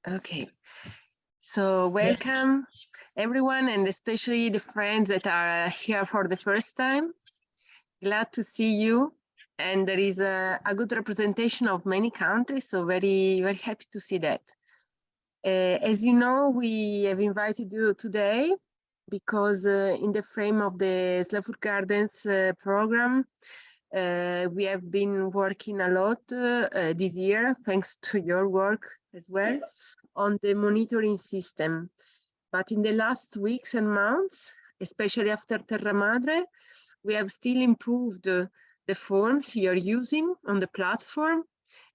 Okay, so welcome everyone, and especially the friends that are here for the first time. Glad to see you. And there is a good representation of many countries, so very, very happy to see that. As you know, we have invited you today because in the frame of the Slow Food Gardens program, we have been working a lot this year, thanks to your work as well, on the monitoring system. But in the last weeks and months, especially after Terra Madre, we have still improved the forms you're using on the platform.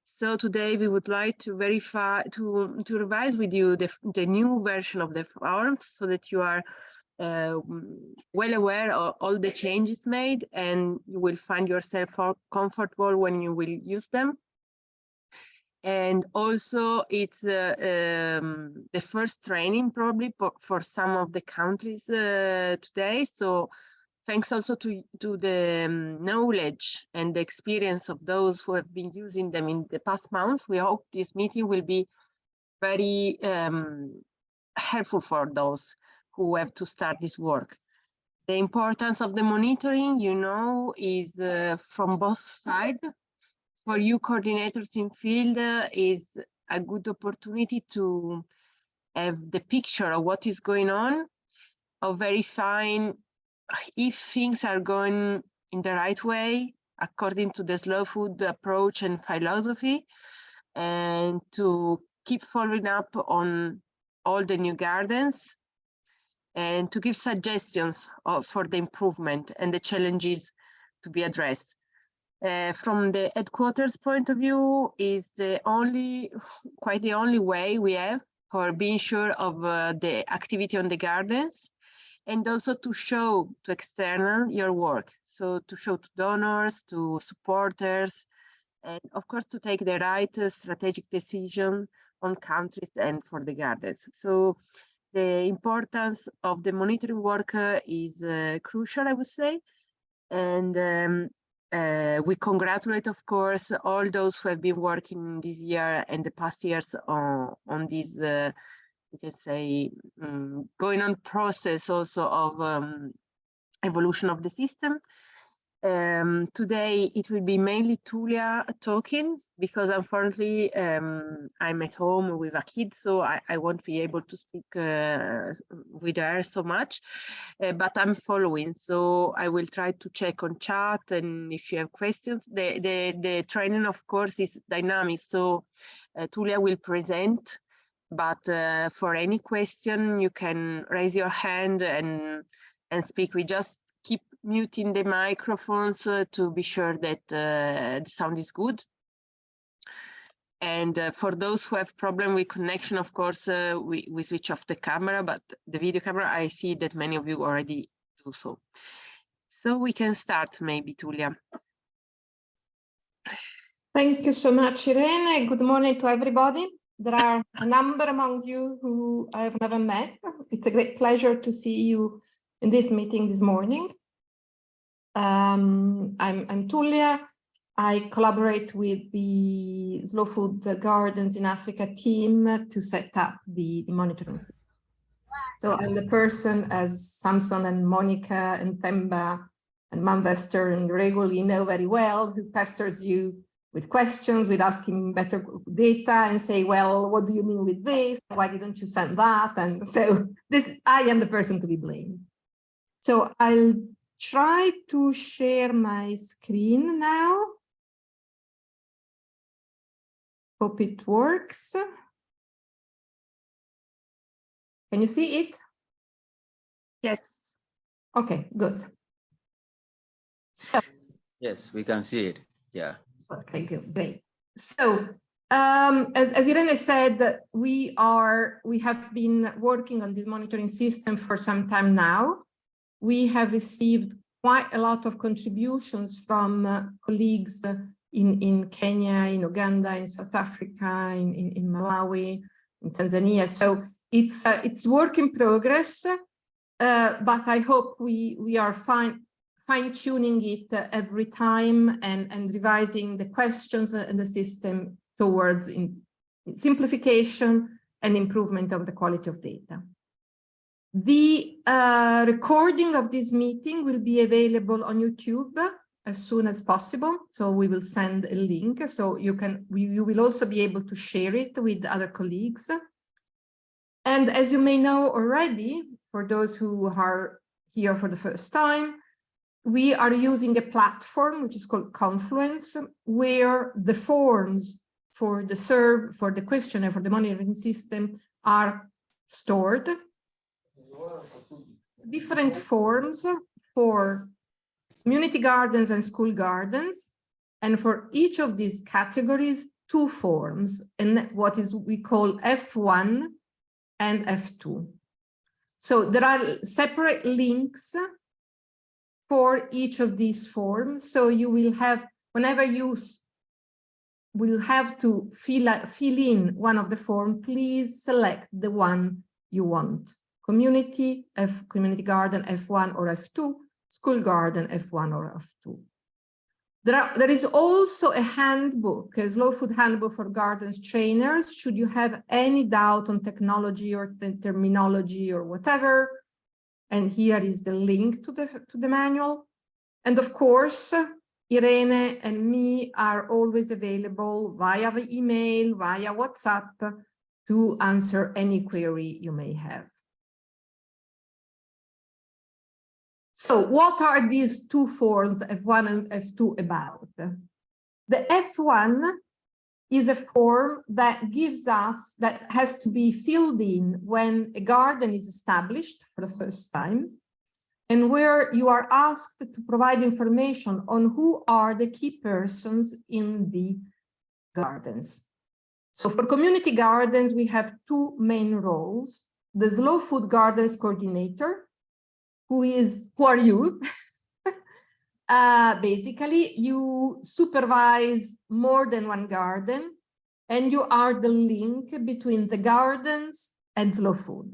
So today we would like to verify, to revise with you the new version of the forms so that you are well aware of all the changes made and you will find yourself comfortable when you will use them. And also it's the first training probably for some of the countries today. So thanks also to the knowledge and the experience of those who have been using them in the past month, we hope this meeting will be very helpful for those who have to start this work. The importance of the monitoring, you know, is from both sides. For you coordinators in field is a good opportunity to have the picture of what is going on, of verifying if things are going in the right way according to the slow food approach and philosophy, and to keep following up on all the new gardens and to give suggestions for the improvement and the challenges to be addressed. From the headquarters point of view, is quite the only way we have for being sure of the activity on the gardens, and also to show to external your work. So to show to donors, to supporters, and of course to take the right strategic decision on countries and for the gardens. So the importance of the monitoring work is crucial, I would say. And we congratulate, of course, all those who have been working this year and the past years on this, you can say, going on process also of evolution of the system. Today, it will be mainly Tulia talking because unfortunately I'm at home with a kid, so I won't be able to speak with her so much, but I'm following, so I will try to check on chat, and if you have questions, the training of course is dynamic, so Tulia will present, but for any question you can raise your hand and speak. We just keep muting the microphones to be sure that the sound is good. And for those who have problem with connection, of course, we switch off the camera, but the video camera, I see that many of you already do so. So we can start maybe, Tulia. Thank you so much, Irene. Good morning to everybody. There are a number among you who I have never met. It's a great pleasure to see you in this meeting this morning. I'm Tulia. I collaborate with the Slow Food Gardens in Africa team to set up the monitoring system. So I'm the person, as Samson and Monica and Themba and Manvester and regularly know very well, who pesters you with questions, with asking better data and say, well, what do you mean with this? Why didn't you send that? And so I am the person to be blamed. So I'll try to share my screen now. Hope it works. Can you see it? Yes. Okay, good. So yes, we can see it. Yeah. Okay, good, great. So as Irene said, we have been working on this monitoring system for some time now. We have received quite a lot of contributions from colleagues in Kenya, in Uganda, in South Africa, in Malawi, in Tanzania. So it's work in progress, but I hope we are fine-tuning it every time and revising the questions and the system towards simplification and improvement of the quality of data. The recording of this meeting will be available on YouTube as soon as possible. So we will send a link, so you will also be able to share it with other colleagues. And as you may know already, for those who are here for the first time, we are using a platform which is called Confluence, where the forms for the questionnaire for the monitoring system are stored. Different forms for community gardens and school gardens, and for each of these categories, 2 forms, and what is we call F1 and F2. So there are separate links for each of these forms. So you will have, whenever you will have to fill in one of the forms, please select the one you want. Community garden F1 or F2, school garden F1 or F2. There is also a handbook, a slow food handbook for gardens trainers. Should you have any doubt on technology or terminology or whatever, and here is the link to the manual. And of course, Irene and me are always available via the email, via WhatsApp, to answer any query you may have. So what are these 2 forms, F1 and F2, about? The F1 is a form that has to be filled in when a garden is established for the first time, and where you are asked to provide information on who are the key persons in the gardens. So for community gardens, we have 2 main roles: the slow food gardens coordinator, who are you? Basically, you supervise more than 1 garden, and you are the link between the gardens and slow food.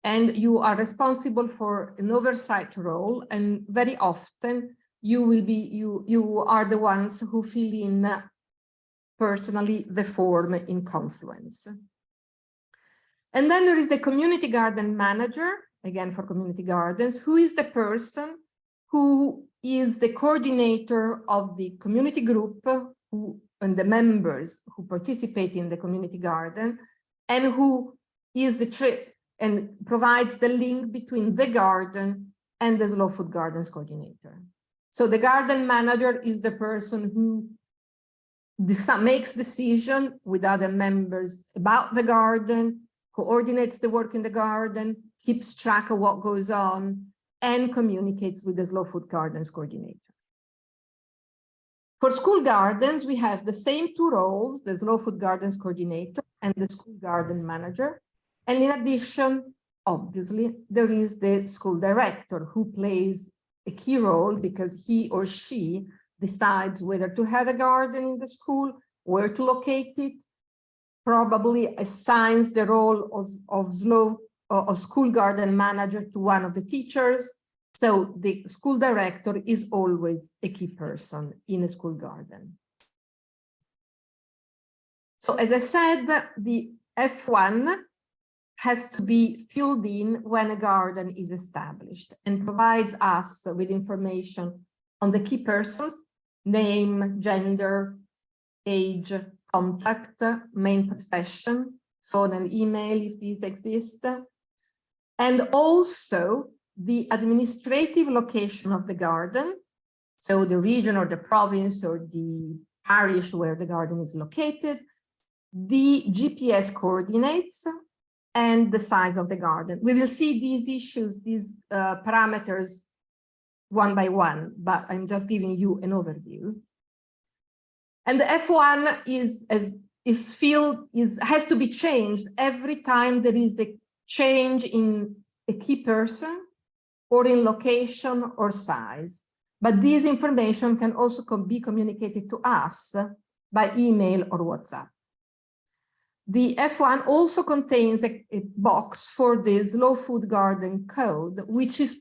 And you are responsible for an oversight role, and very often you are the ones who fill in personally the form in Confluence. And then there is the community garden manager, again for community gardens, who is the person who is the coordinator of the community group and the members who participate in the community garden, and who is and provides the link between the garden and the slow food gardens coordinator. So the garden manager is the person who makes decision with other members about the garden, coordinates the work in the garden, keeps track of what goes on, and communicates with the slow food gardens coordinator. For school gardens, we have the same 2 roles, the slow food gardens coordinator and the school garden manager. And in addition, obviously, there is the school director, who plays a key role because he or she decides whether to have a garden in the school, where to locate it, probably assigns the role of school garden manager to one of the teachers. So the school director is always a key person in a school garden. So as I said, the F1 has to be filled in when a garden is established, and provides us with information on the key persons: name, gender, age, contact, main profession, phone and email if these exist, and also the administrative location of the garden, so the region or the province or the parish where the garden is located, the GPS coordinates, and the size of the garden. We will see these issues, these parameters one by one, but I'm just giving you an overview. And the F1 has to be changed every time there is a change in a key person or in location or size. But this information can also be communicated to us by email or WhatsApp. The F1 also contains a box for the slow food garden code, which is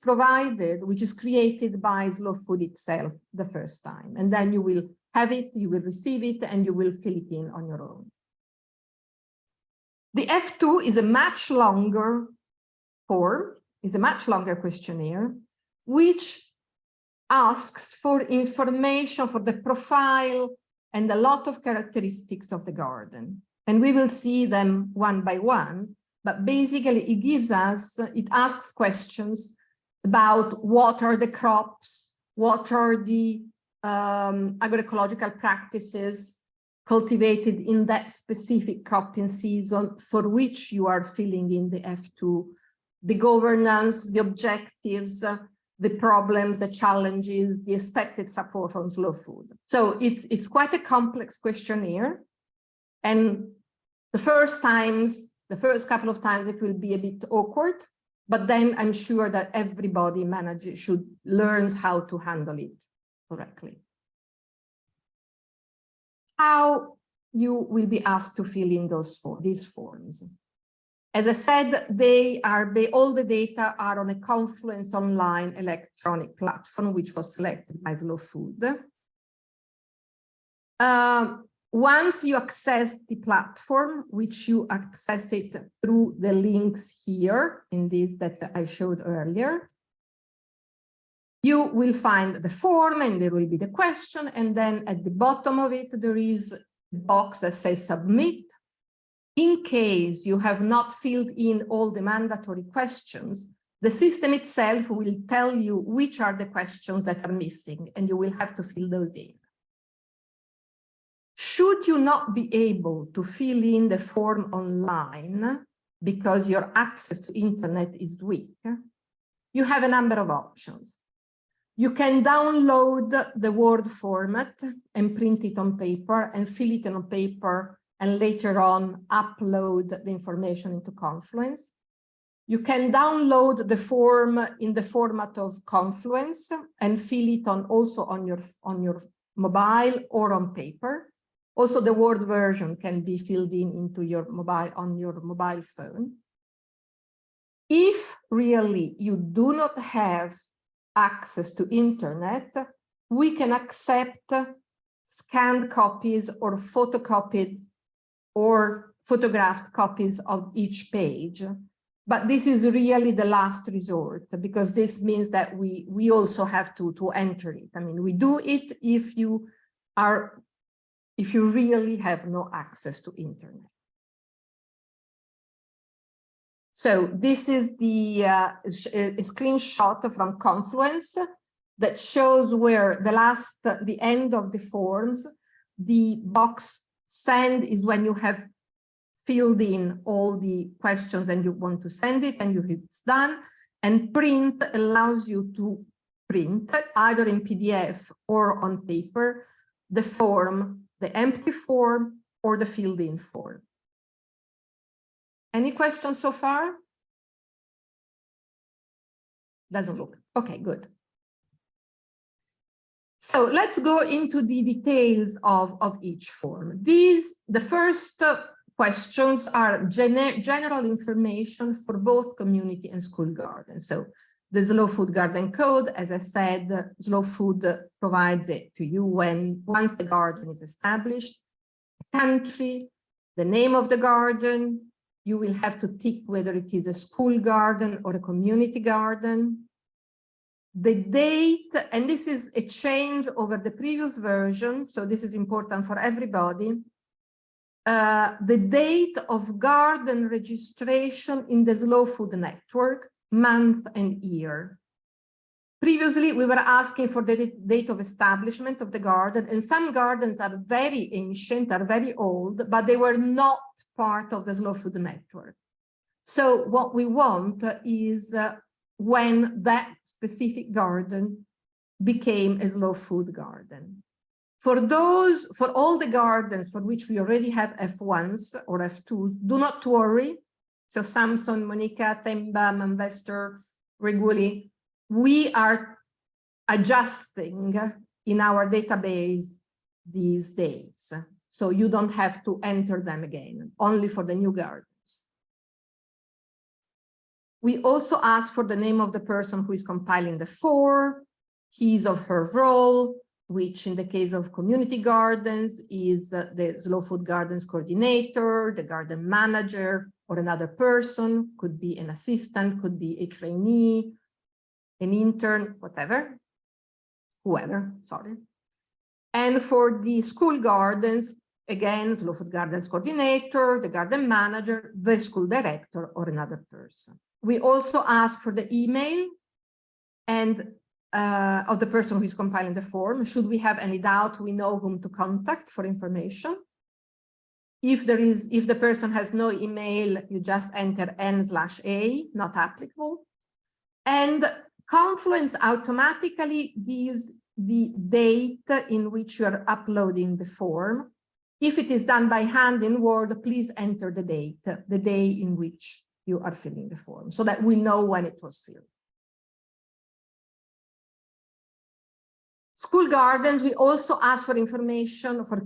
created by Slow Food itself the first time. And then you will have it, you will receive it, and you will fill it in on your own. The F2 is a much longer form, is a much longer questionnaire, which asks for information for the profile and a lot of characteristics of the garden. And we will see them one by one, but basically it gives us, it asks questions about what are the crops, what are the agroecological practices cultivated in that specific cropping season for which you are filling in the F2, the governance, the objectives, the problems, the challenges, the expected support on slow food. So it's quite a complex questionnaire. And the first couple of times it will be a bit awkward, but then I'm sure that everybody learns how to handle it correctly. How you will be asked to fill in these forms. As I said, all the data are on a Confluence online electronic platform, which was selected by Slow Food. Once you access the platform, which you access it through the links here in this that I showed earlier, you will find the form and there will be the question. And then at the bottom of it, there is a box that says submit. In case you have not filled in all the mandatory questions, the system itself will tell you which are the questions that are missing, and you will have to fill those in. Should you not be able to fill in the form online because your access to internet is weak, you have a number of options. You can download the Word format and print it on paper and fill it on paper and later on upload the information into Confluence. You can download the form in the format of Confluence and fill it also on your mobile or on paper. Also, the Word version can be filled into your mobile phone. If really you do not have access to internet, we can accept scanned copies or photocopied or photographed copies of each page. But this is really the last resort, because this means that we also have to enter it. I mean, we do it if you really have no access to internet. So this is a screenshot from Confluence that shows where the end of the forms, the box send is when you have filled in all the questions and you want to send it and you hit done, and print allows you to print either in PDF or on paper the form, the empty form or the filled in form. Any questions so far? Doesn't look. Okay, good. So let's go into the details of each form. The first questions are general information for both community and school gardens. So the Slow Food Garden Code, as I said, Slow Food provides it to you once the garden is established. Country, the name of the garden, you will have to tick whether it is a school garden or a community garden. The date, and this is a change over the previous version, so this is important for everybody. The date of garden registration in the Slow Food Network, month and year. Previously, we were asking for the date of establishment of the garden, and some gardens are very ancient, are very old, but they were not part of the Slow Food Network. So what we want is when that specific garden became a slow food garden. For all the gardens for which we already have F1s or F2s, do not worry. So Samson, Monica, Temba, Manvester, Reguli, we are adjusting in our database these dates. So you don't have to enter them again, only for the new gardens. We also ask for the name of the person who is compiling the form, his or her role, which in the case of community gardens is the Slow Food Gardens coordinator, the garden manager, or another person, could be an assistant, could be a trainee, an intern, whatever, whoever, sorry. And for the school gardens, again, Slow Food Gardens coordinator, the garden manager, the school director, or another person. We also ask for the email and of the person who is compiling the form. Should we have any doubt, we know whom to contact for information. If the person has no email, you just enter n/a, not applicable. And Confluence automatically gives the date in which you are uploading the form. If it is done by hand in Word, please enter the date, the day in which you are filling the form, so that we know when it was filled. School gardens, we also ask for information, for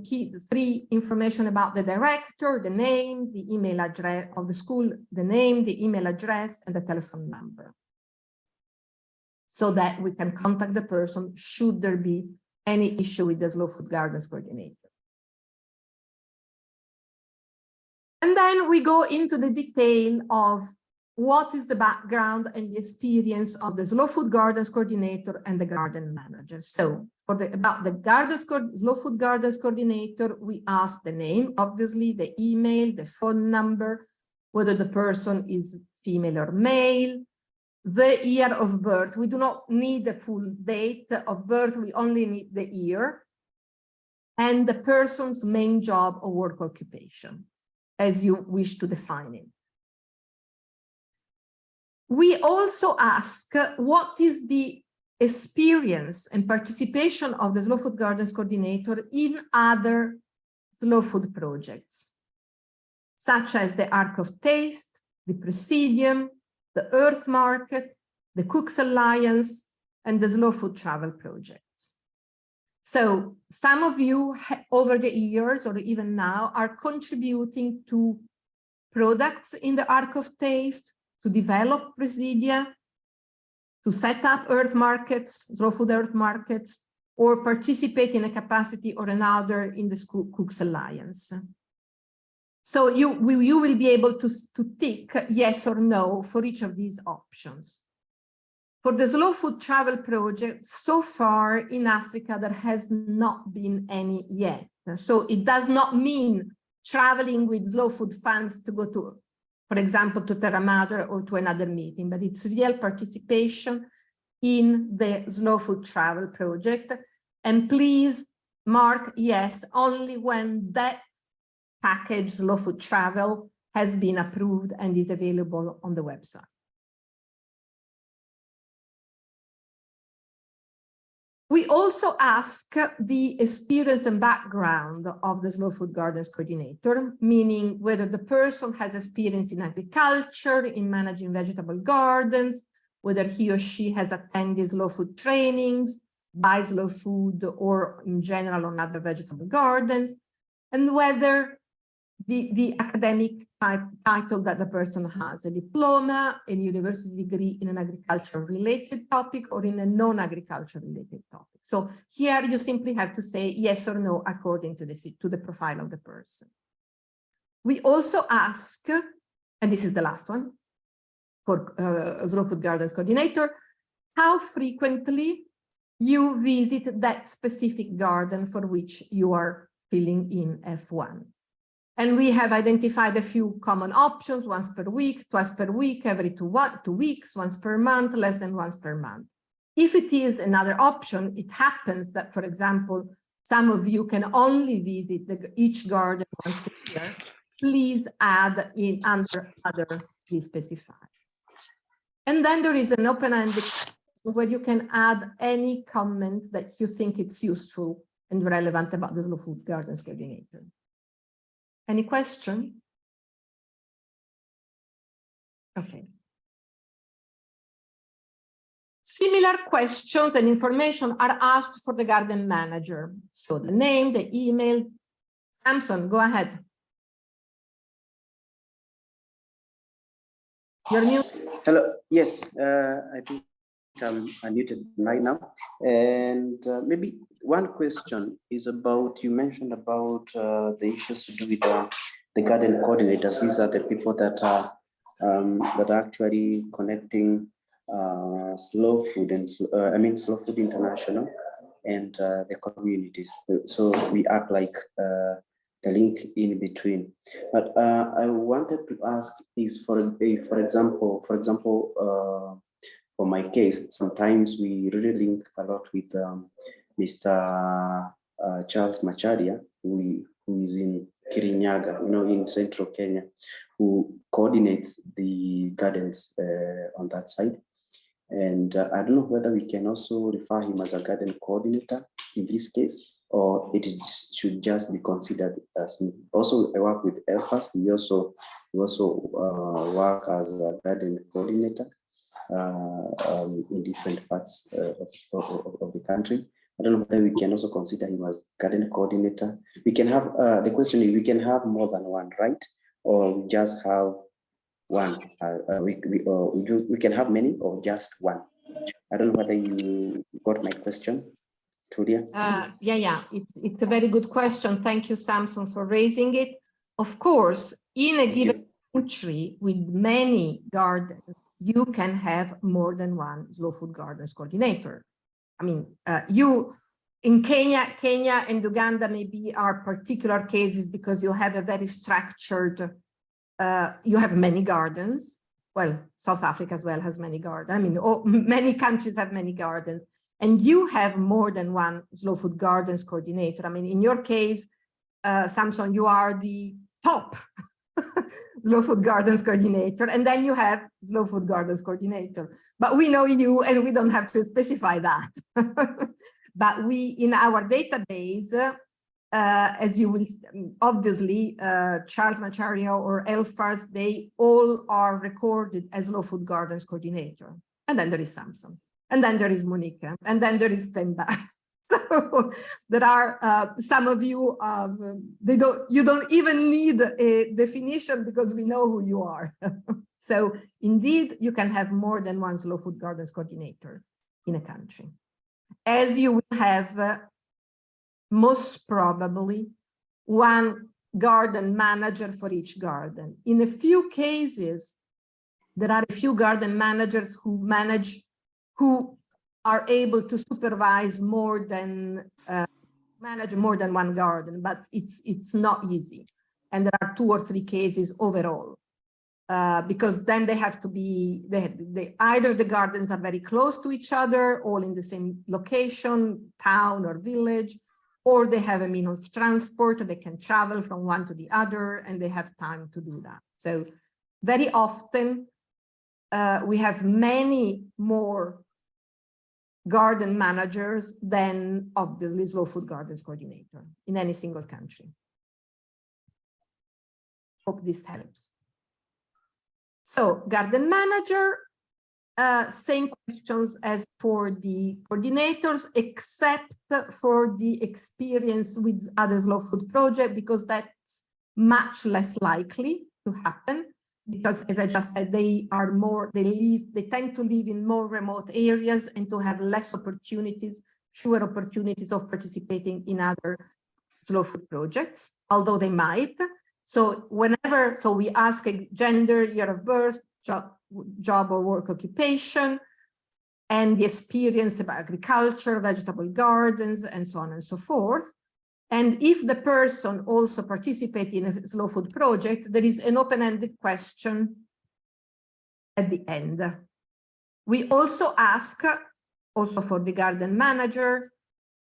three information about the director, the name, the email address of the school, the name, the email address, and the telephone number, so that we can contact the person should there be any issue with the Slow Food Gardens coordinator. And then we go into the detail of what is the background and the experience of the Slow Food Gardens coordinator and the garden manager. So about the Slow Food Gardens coordinator, we ask the name, obviously, the email, the phone number, whether the person is female or male, the year of birth. We do not need the full date of birth, we only need the year, and the person's main job or work occupation, as you wish to define it. We also ask what is the experience and participation of the Slow Food Gardens coordinator in other slow food projects, such as the Arc of Taste, the Presidium, the Earth Market, the Cooks Alliance, and the Slow Food Travel projects. So some of you over the years or even now are contributing to products in the Arc of Taste, to develop Presidia, to set up Earth Markets, Slow Food Earth Markets, or participate in a capacity or another in the Cooks Alliance. So you will be able to tick yes or no for each of these options. For the Slow Food Travel project, so far in Africa, there has not been any yet. So it does not mean traveling with slow food funds to go to, for example, to Terra Madre or to another meeting, but it's real participation in the Slow Food Travel project. And please mark yes only when that package, Slow Food Travel, has been approved and is available on the website. We also ask the experience and background of the Slow Food Gardens coordinator, meaning whether the person has experience in agriculture, in managing vegetable gardens, whether he or she has attended slow food trainings, by slow food, or in general on other vegetable gardens, and whether the academic title that the person has, a diploma, a university degree in an agriculture related topic or in a non-agriculture related topic. So here you simply have to say yes or no according to the profile of the person. We also ask, and this is the last one for Slow Food Gardens coordinator, how frequently you visit that specific garden for which you are filling in F1. And we have identified a few common options: once per week, twice per week, every 2 weeks, once per month, less than once per month. If it is another option, it happens that, for example, some of you can only visit each garden once per year. Please add in under other, please specify. And then there is an open-ended where you can add any comment that you think it's useful and relevant about the Slow Food Gardens coordinator. Any question? Okay. Similar questions and information are asked for the garden manager. So the name, the email. Samson, go ahead. You're mute. Hello. Yes, I think I'm unmuted right now. And maybe one question is about, you mentioned about the issues to do with the garden coordinators. These are the people that are actually connecting Slow Food and Slow Food International and the communities. So we act like the link in between. But I wanted to ask is for example, for my case, sometimes we really link a lot with Mr. Charles Macharia, who is in Kirinyaga, in central Kenya, who coordinates the gardens on that side. And I don't know whether we can also refer him as a garden coordinator in this case, or it should just be considered as me. Also, I work with EFAS. We also work as a garden coordinator in different parts of the country. I don't know whether we can also consider him as garden coordinator. We can have, the question is, we can have more than one, right? Or we just have one. We can have many or just one. I don't know whether you got my question, Tulia. Yeah, it's a very good question. Thank you, Samson, for raising it. Of course, in a given country with many gardens, you can have more than one slow food gardens coordinator. I mean, in Kenya and Uganda maybe are particular cases because you have a very structured, you have many gardens. Well, South Africa as well has many gardens. I mean, many countries have many gardens. And you have more than one slow food gardens coordinator. I mean, in your case, Samson, you are the top slow food gardens coordinator, and then you have slow food gardens coordinator. But we know you, and we don't have to specify that. But we, in our database, as you will, obviously, Charles Macharia or Elfars, they all are recorded as slow food gardens coordinator. And then there is Samson. And then there is Monica, and then there is Stenda. So there are some of you, you don't even need a definition because we know who you are. So indeed, you can have more than one slow food gardens coordinator in a country. As you will have most probably one garden manager for each garden. In a few cases, there are a few garden managers who are able to supervise more than, manage more than one garden, but it's not easy. And there are 2 or 3 cases overall, because then they have to be, either the gardens are very close to each other, all in the same location, town or village, or they have a means of transport, they can travel from one to the other, and they have time to do that. So very often, we have many more garden managers than obviously slow food gardens coordinator in any single country. Hope this helps. So garden manager, same questions as for the coordinators, except for the experience with other slow food project, because that's much less likely to happen. Because as I just said, they tend to live in more remote areas and to have less opportunities, fewer opportunities of participating in other slow food projects, although they might. So we ask a gender, year of birth, job or work occupation, and the experience of agriculture, vegetable gardens, and so on and so forth. And if the person also participates in a slow food project, there is an open-ended question at the end. We also ask, also for the garden manager,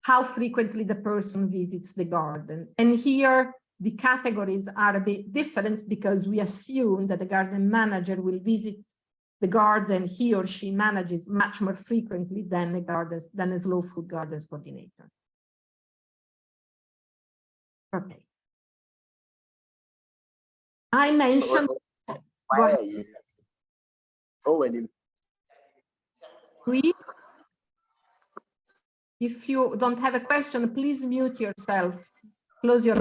how frequently the person visits the garden. And here, the categories are a bit different because we assume that the garden manager will visit the garden he or she manages much more frequently than a slow food gardens coordinator. Okay. I mentioned. If you don't have a question, please mute yourself. Close your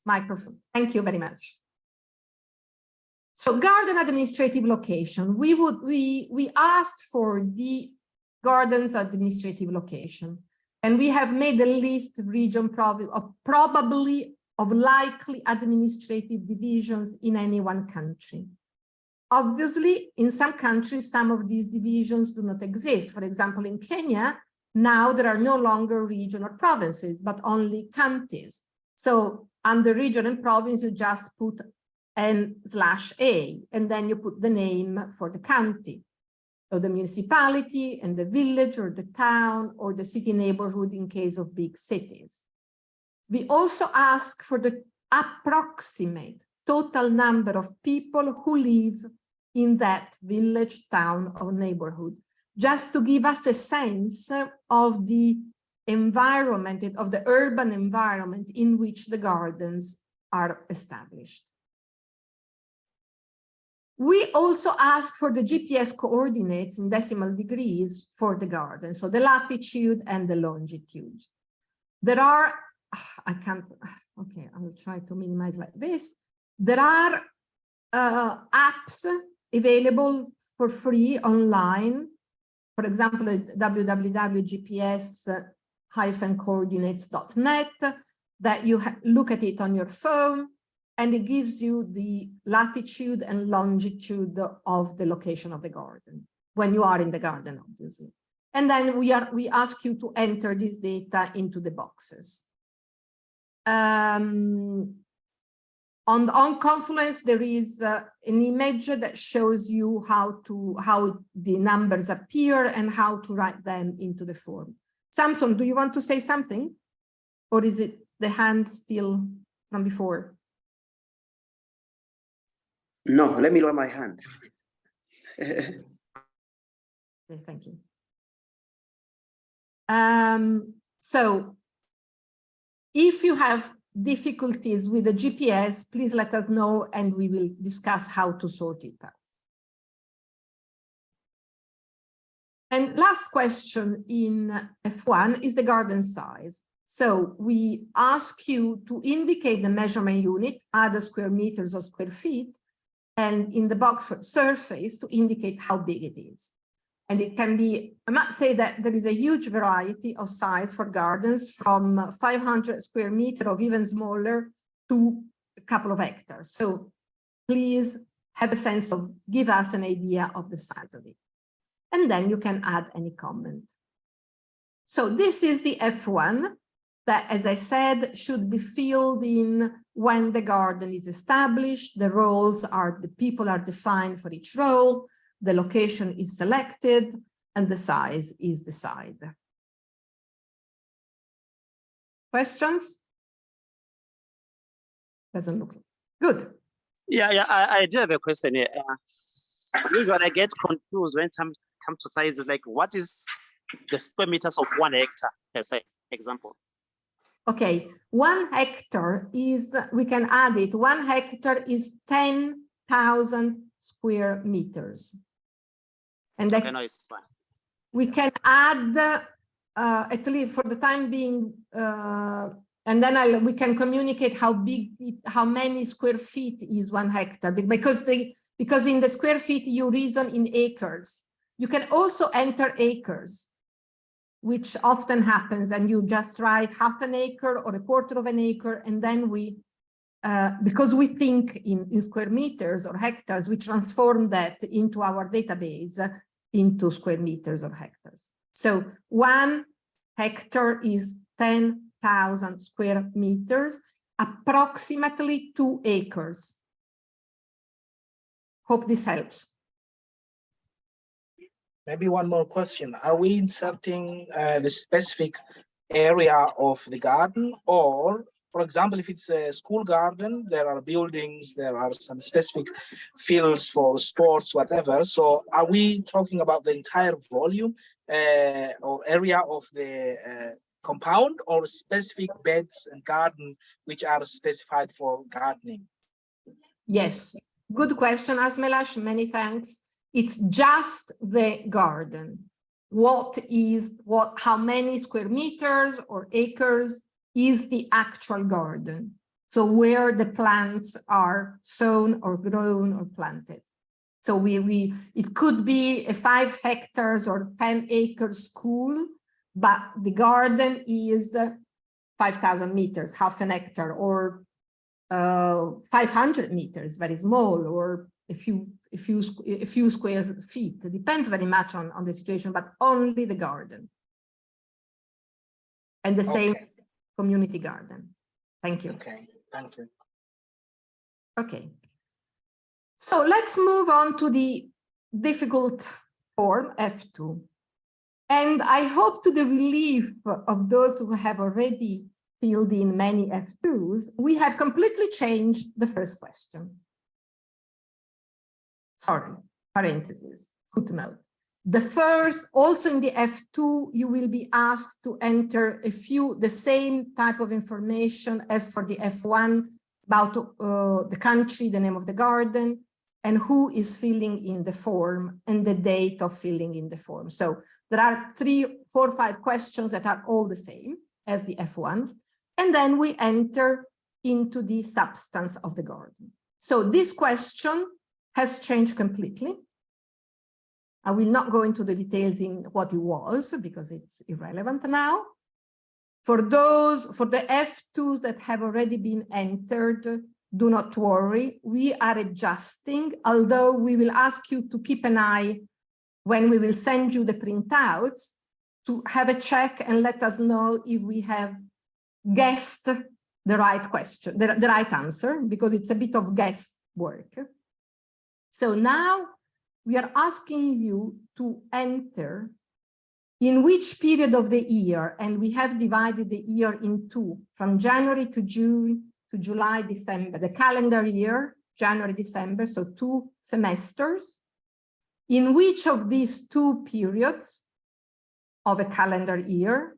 microphone. Thank you very much. So garden administrative location. We asked for the gardens administrative location. And we have made a list region probably of likely administrative divisions in any one country. Obviously, in some countries, some of these divisions do not exist. For example, in Kenya, now there are no longer region or provinces, but only counties. So under region and province, you just put N/A, and then you put the name for the county, or the municipality and the village or the town or the city neighborhood in case of big cities. We also ask for the approximate total number of people who live in that village, town, or neighborhood, just to give us a sense of the environment, of the urban environment in which the gardens are established. We also ask for the GPS coordinates in decimal degrees for the garden, so the latitude and the longitude. There are, I can't, okay, I will try to minimize like this. There are apps available for free online. For example, at www.gps-coordinates.net, that you look at it on your phone, and it gives you the latitude and longitude of the location of the garden, when you are in the garden, obviously. And then we ask you to enter this data into the boxes. On Confluence, there is an image that shows you how the numbers appear and how to write them into the form. Samson, do you want to say something? Or is it the hand still from before? No, let me lower my hand. Okay, thank you. So if you have difficulties with the GPS, please let us know and we will discuss how to sort it out. And last question in F1 is the garden size. So we ask you to indicate the measurement unit, either square meters or square feet, and in the box for surface to indicate how big it is. And it can be, I must say that there is a huge variety of size for gardens, from 500 square meters or even smaller to a couple of hectares. So please have a sense of, give us an idea of the size of it. And then you can add any comment. So this is the F1 that, as I said, should be filled in when the garden is established. The roles are, the people are defined for each role, the location is selected, and the size is decided. Questions? Doesn't look good. Yeah, I do have a question here. Usually I get confused when it comes to sizes, like what is the square meters of 1 hectare, per se, example? Okay, 1 hectare is, we can add it, 1 hectare is 10,000 square meters. And that, okay, no, it's fine. we can add, at least for the time being, and then we can communicate how big, how many square feet is 1 hectare, because in the square feet you reason in acres. You can also enter acres, which often happens, and you just write half an acre or a quarter of an acre, and then we, because we think in square meters or hectares, we transform that into our database into square meters or hectares. So 1 hectare is 10,000 square meters, approximately 2 acres. Hope this helps. Maybe one more question. Are we inserting the specific area of the garden, or, for example, if it's a school garden, there are buildings, there are some specific fields for sports, whatever. So are we talking about the entire volume or area of the compound, or specific beds and garden which are specified for gardening? Yes, good question, Asmelash, many thanks. It's just the garden. How many square meters or acres is the actual garden? So where the plants are sown or grown or planted. So it could be a 5 hectares or 10 acre school, but the garden is 5,000 meters, half an hectare, or 500 meters, very small, or a few square feet. It depends very much on the situation, but only the garden. And the same community garden. Thank you. Okay, thank you. Okay. So let's move on to the difficult form, F2. And I hope to the relief of those who have already filled in many F2s, we have completely changed the first question. Sorry, parentheses, footnote. The first, also in the F2, you will be asked to enter the same type of information as for the F1 about the country, the name of the garden, and who is filling in the form and the date of filling in the form. So there are 3, 4, 5 questions that are all the same as the F1. And then we enter into the substance of the garden. So this question has changed completely. I will not go into the details in what it was because it's irrelevant now. For the F2s that have already been entered, do not worry, we are adjusting, although we will ask you to keep an eye when we will send you the printouts to have a check and let us know if we have guessed the right question, the right answer, because it's a bit of guesswork. So now we are asking you to enter in which period of the year, and we have divided the year in 2, from January to June to July, December, the calendar year, January, December, so 2 semesters. In which of these 2 periods of a calendar year,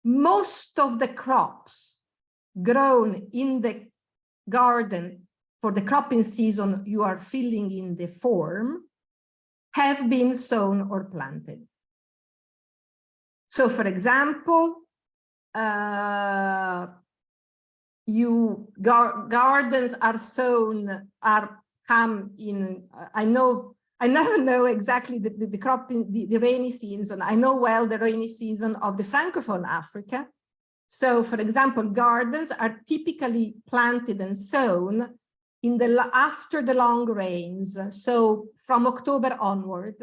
most of the crops grown in the garden for the cropping season you are filling in the form have been sown or planted. So for example, gardens are sown, come in, I never know exactly the cropping, the rainy season. I know well the rainy season of the Francophone Africa. So for example, gardens are typically planted and sown after the long rains, so from October onward.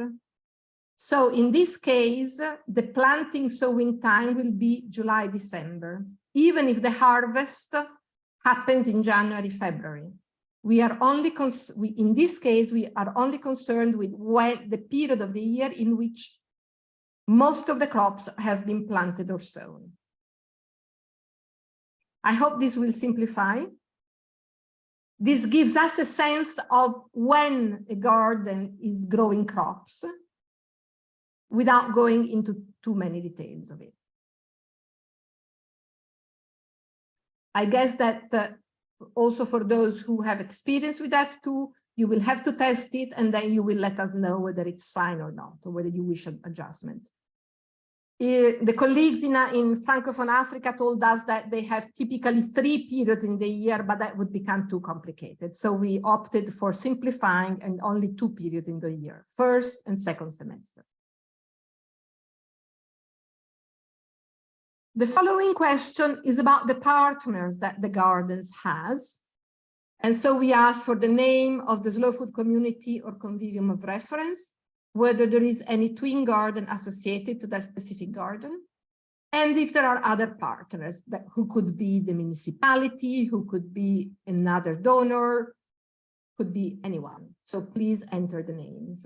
So in this case, the planting sowing time will be July, December, even if the harvest happens in January, February. We are only, in this case, we are only concerned with the period of the year in which most of the crops have been planted or sown. I hope this will simplify. This gives us a sense of when a garden is growing crops without going into too many details of it. I guess that also for those who have experience with F2, you will have to test it and then you will let us know whether it's fine or not, or whether you wish adjustments. The colleagues in Francophone Africa told us that they have typically 3 periods in the year, but that would become too complicated. So we opted for simplifying and only 2 periods in the year, first and second semester. The following question is about the partners that the gardens has. And so we asked for the name of the slow food community or convivium of reference, whether there is any twin garden associated to that specific garden, and if there are other partners who could be the municipality, who could be another donor, could be anyone. So please enter the names.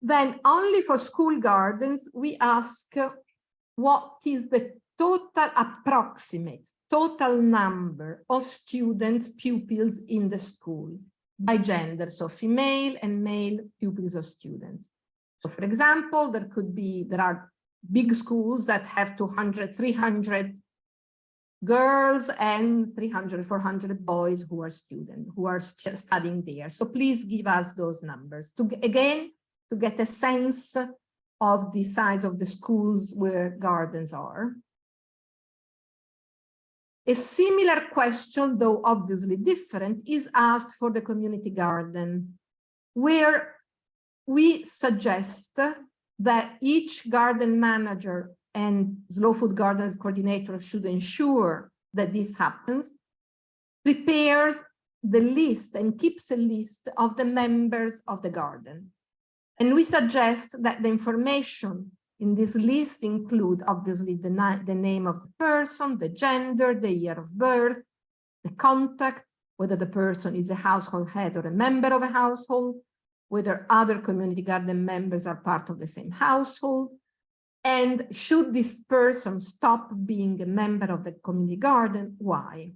Then only for school gardens, we ask what is the approximate total number of students, pupils in the school by gender, so female and male pupils or students. So for example, there are big schools that have 200, 300 girls and 300, 400 boys who are students, who are studying there. So please give us those numbers to get a sense of the size of the schools where gardens are. A similar question, though obviously different, is asked for the community garden, where we suggest that each garden manager and slow food gardens coordinator should ensure that this happens, prepares the list and keeps a list of the members of the garden. And we suggest that the information in this list include obviously the name of the person, the gender, the year of birth, the contact, whether the person is a household head or a member of a household, whether other community garden members are part of the same household, and should this person stop being a member of the community garden, why?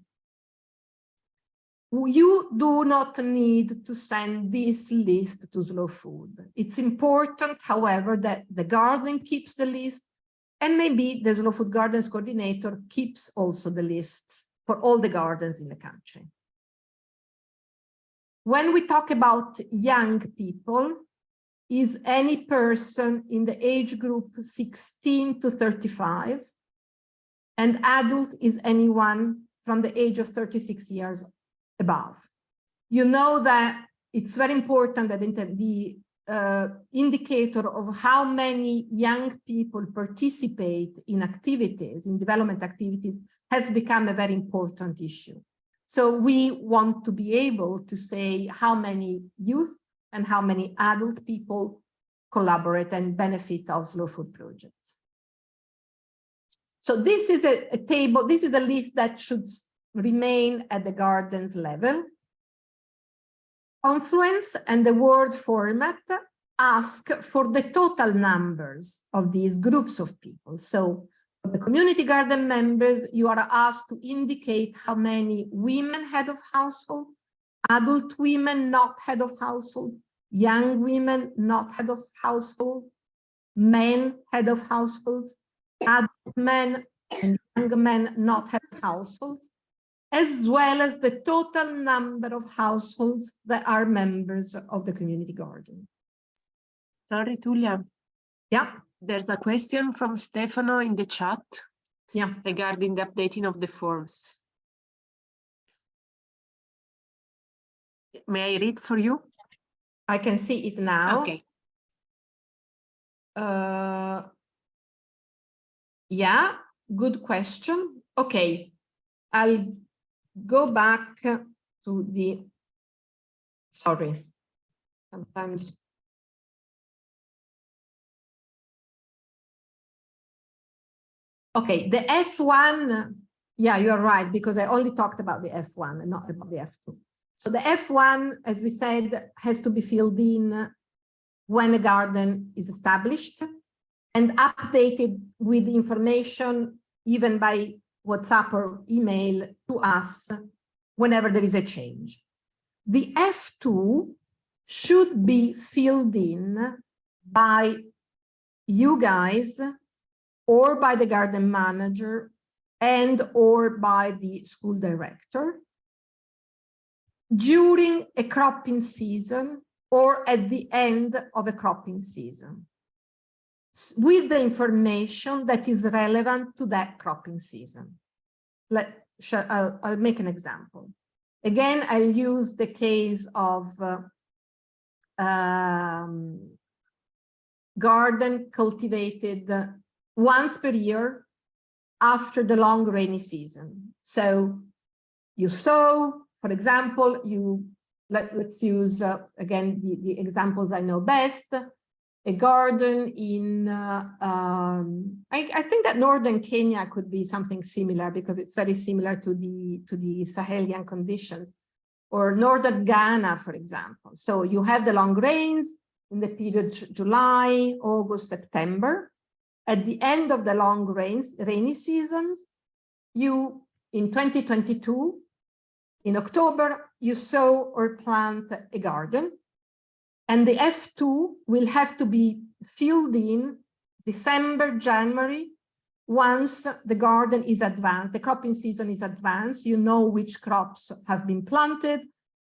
You do not need to send this list to Slow Food. It's important, however, that the garden keeps the list, and maybe the Slow Food Gardens coordinator keeps also the lists for all the gardens in the country. When we talk about young people, is any person in the age group 16 to 35, and adult is anyone from the age of 36 years above. You know that it's very important that the indicator of how many young people participate in activities, in development activities, has become a very important issue. So we want to be able to say how many youth and how many adult people collaborate and benefit of slow food projects. So this is a table, this is a list that should remain at the gardens level. Confluence and the Word format ask for the total numbers of these groups of people. So for the community garden members, you are asked to indicate how many women head of household, adult women not head of household, young women not head of household, men head of households, adult men and young men not head of households, as well as the total number of households that are members of the community garden. Sorry, Tulia. Yeah. There's a question from Stefano in the chat. Yeah. Regarding the updating of the forms. May I read for you? I can see it now. Okay. Yeah, good question. Okay, I'll go back to the, sorry, sometimes. Okay, the F1, yeah, you're right, because I only talked about the F1 and not about the F2. So the F1, as we said, has to be filled in when a garden is established and updated with information, even by WhatsApp or email to us whenever there is a change. The F2 should be filled in by you guys or by the garden manager and or by the school director during a cropping season or at the end of a cropping season, with the information that is relevant to that cropping season. I'll make an example. Again, I'll use the case of garden cultivated once per year after the long rainy season. So you sow, for example, let's use again the examples I know best. A garden in, I think that northern Kenya could be something similar because it's very similar to the Sahelian conditions, or northern Ghana, for example. So you have the long rains in the period July, August, September. At the end of the long rainy seasons, in 2022, in October, you sow or plant a garden. And the F2 will have to be filled in December, January, once the garden is advanced, the cropping season is advanced, you know which crops have been planted,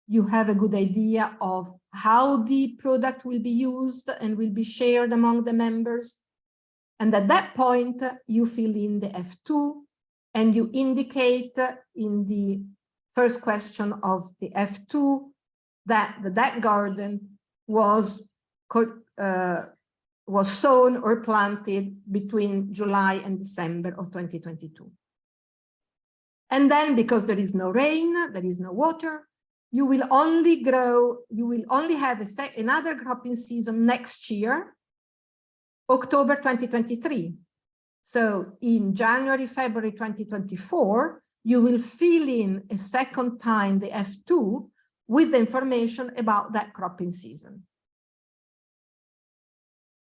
you have a good idea of how the product will be used and will be shared among the members. And at that point, you fill in the F2 and you indicate in the first question of the F2 that that garden was sown or planted between July and December of 2022. And then, because there is no rain, there is no water, you will only have another cropping season next year, October 2023. So in January, February 2024, you will fill in a second time the F2 with the information about that cropping season.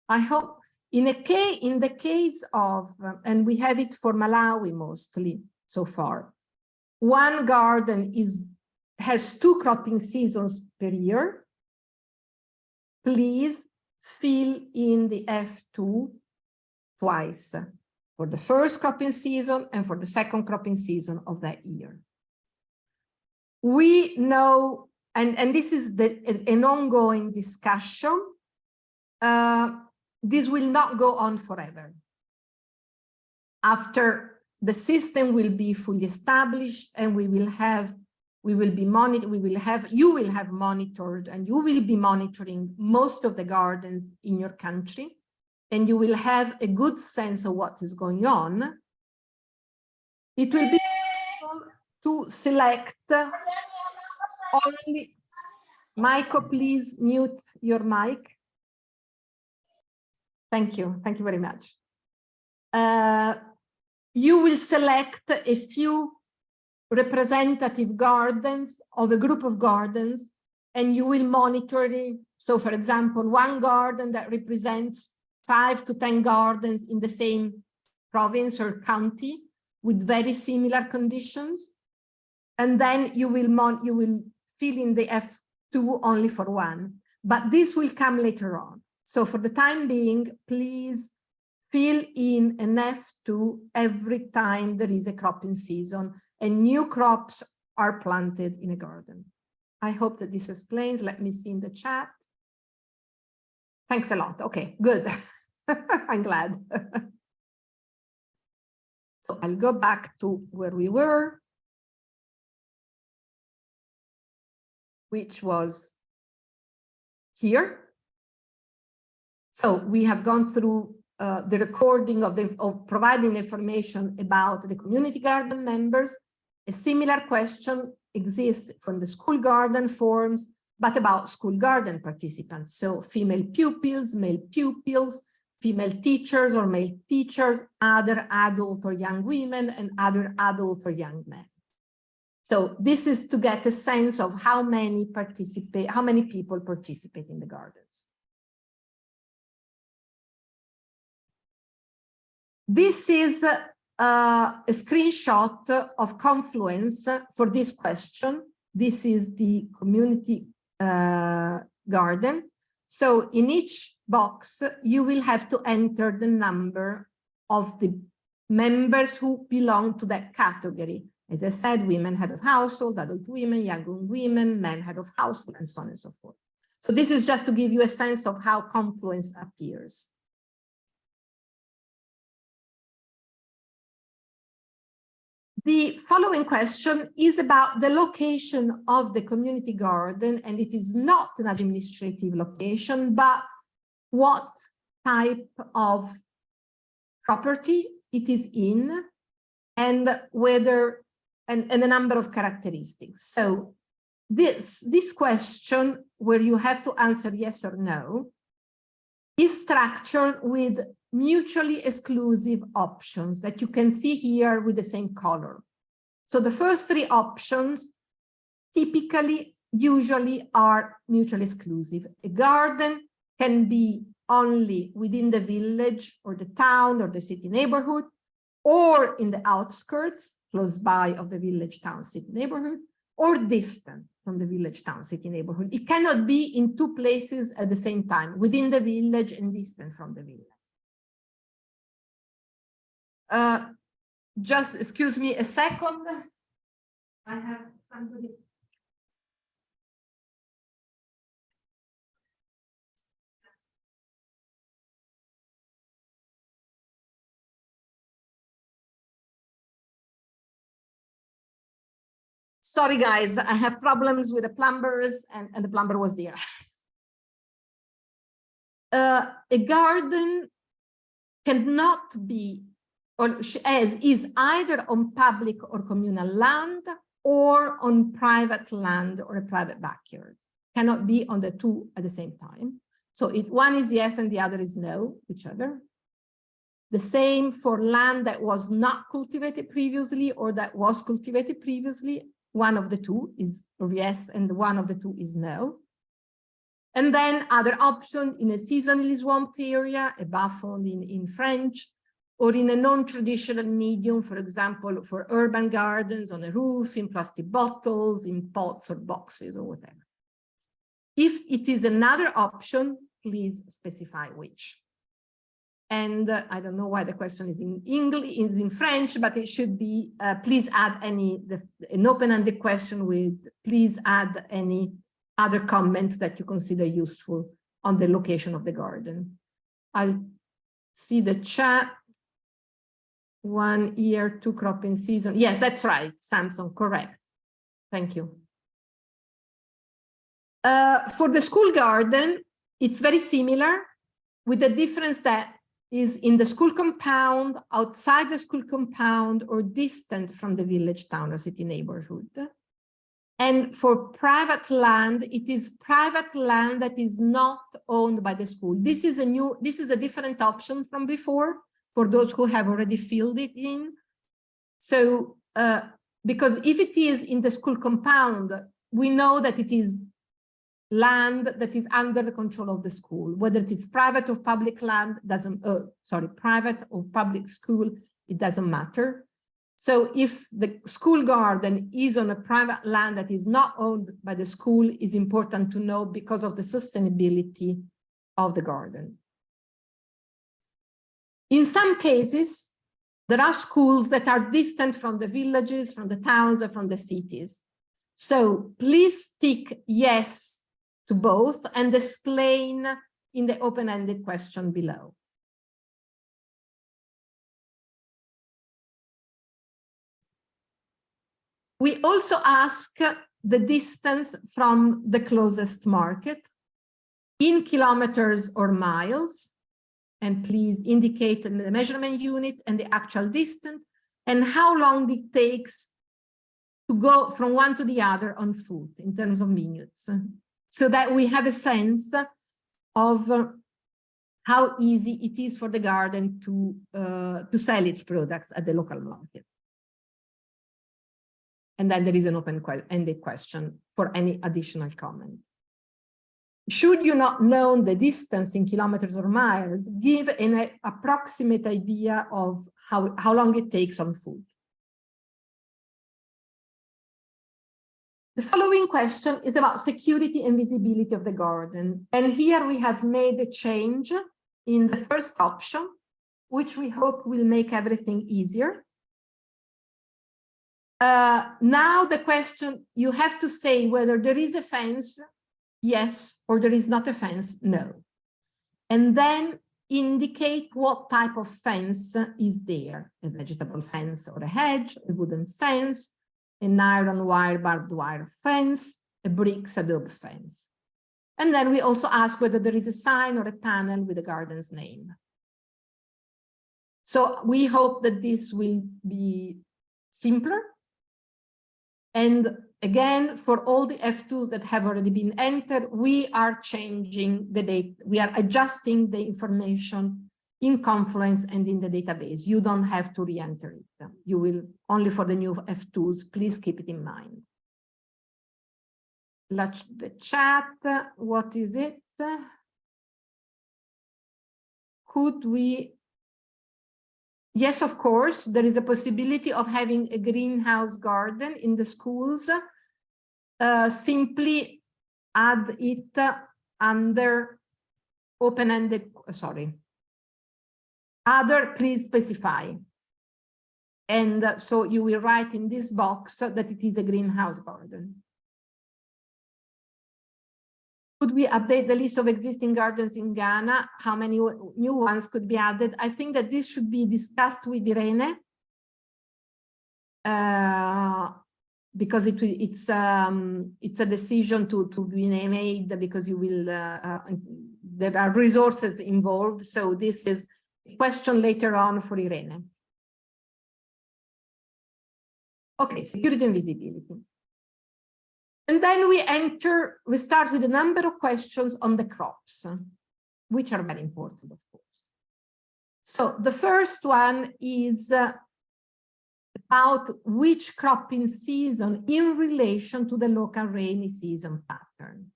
I hope in the case of, and we have it for Malawi mostly so far, one garden has 2 cropping seasons per year. Please fill in the F2 twice, for the first cropping season and for the second cropping season of that year. We know, and this is an ongoing discussion, this will not go on forever. After the system will be fully established and you will have monitored, and you will be monitoring most of the gardens in your country, and you will have a good sense of what is going on. It will be possible to select only. Michael, please mute your mic. Thank you very much. You will select a few representative gardens of a group of gardens, and you will monitor it. So, for example, one garden that represents 5 to 10 gardens in the same province or county with very similar conditions, and then you will fill in the F2 only for one. But this will come later on. So, for the time being, please fill in an F2 every time there is a cropping season and new crops are planted in a garden. I hope that this explains. Let me see in the chat. Thanks a lot. Okay, good. I'm glad. So I'll go back to where we were, which was here. So we have gone through the recording of providing information about the community garden members. A similar question exists from the school garden forms, but about school garden participants. So female pupils, male pupils, female teachers or male teachers, other adult or young women, and other adult or young men. So this is to get a sense of how many people participate in the gardens. This is a screenshot of Confluence for this question. This is the community garden. So in each box, you will have to enter the number of the members who belong to that category. As I said, women head of household, adult women, young women, men head of household, and so on and so forth. So this is just to give you a sense of how Confluence appears. The following question is about the location of the community garden, and it is not an administrative location, but what type of property it is in, and whether, and a number of characteristics. So this question, where you have to answer yes or no, is structured with mutually exclusive options that you can see here with the same color. So the first 3 options usually are mutually exclusive. A garden can be only within the village or the town or the city neighborhood, or in the outskirts, close by of the village, town, city neighborhood, or distant from the village, town, city neighborhood. It cannot be in 2 places at the same time, within the village and distant from the village. Just excuse me a second. I have somebody. Sorry, guys, I have problems with the plumbers, and the plumber was there. A garden cannot be, or is either on public or communal land or on private land or a private backyard. Cannot be on the two at the same time. So one is yes and the other is no, whichever. The same for land that was not cultivated previously or that was cultivated previously. One of the two is yes and one of the two is no. And then other option in a seasonally swamped area, a bas-fond in French, or in a non-traditional medium, for example, for urban gardens on a roof, in plastic bottles, in pots or boxes or whatever. If it is another option, please specify which. And I don't know why the question is in English, in French, but it should be, please add an open-ended question with, please add any other comments that you consider useful on the location of the garden. I'll see the chat. 1 year, 2 cropping season. Yes, that's right, Samson, correct. Thank you. For the school garden, it's very similar, with the difference that is in the school compound, outside the school compound, or distant from the village, town, or city neighborhood. And for private land, it is private land that is not owned by the school. This is a different option from before, for those who have already filled it in. So, because if it is in the school compound, we know that it is land that is under the control of the school, whether it is private or public land, private or public school, it doesn't matter. So if the school garden is on a private land that is not owned by the school, is important to know because of the sustainability of the garden. In some cases, there are schools that are distant from the villages, from the towns, or from the cities. So please tick yes to both and explain in the open-ended question below. We also ask the distance from the closest market in kilometers or miles, and please indicate the measurement unit and the actual distance, and how long it takes to go from one to the other on foot in terms of minutes, so that we have a sense of how easy it is for the garden to sell its products at the local market. And then there is an open-ended question for any additional comment. Should you not know the distance in kilometers or miles, give an approximate idea of how long it takes on foot. The following question is about security and visibility of the garden. And here we have made a change in the first option, which we hope will make everything easier. Now the question, you have to say whether there is a fence, yes, or there is not a fence, no. And then indicate what type of fence is there, a vegetable fence or a hedge, a wooden fence, an iron wire, barbed wire fence, a bricks adobe fence. And then we also ask whether there is a sign or a panel with the garden's name. So we hope that this will be simpler. And again, for all the F2s that have already been entered, we are changing the date. We are adjusting the information in Confluence and in the database. You don't have to re-enter it. You will only for the new F2s. Please keep it in mind. The chat, what is it? Could we? Yes, of course, there is a possibility of having a greenhouse garden in the schools. Simply add it under open-ended, other, please specify. And so you will write in this box that it is a greenhouse garden. Could we update the list of existing gardens in Ghana? How many new ones could be added? I think that this should be discussed with Irene. because it's a decision to be made, because you will there are resources involved. So this is a question later on for Irene. Okay, security and visibility. And then we start with a number of questions on the crops, which are very important, of course. So the first one is about which cropping season in relation to the local rainy season pattern.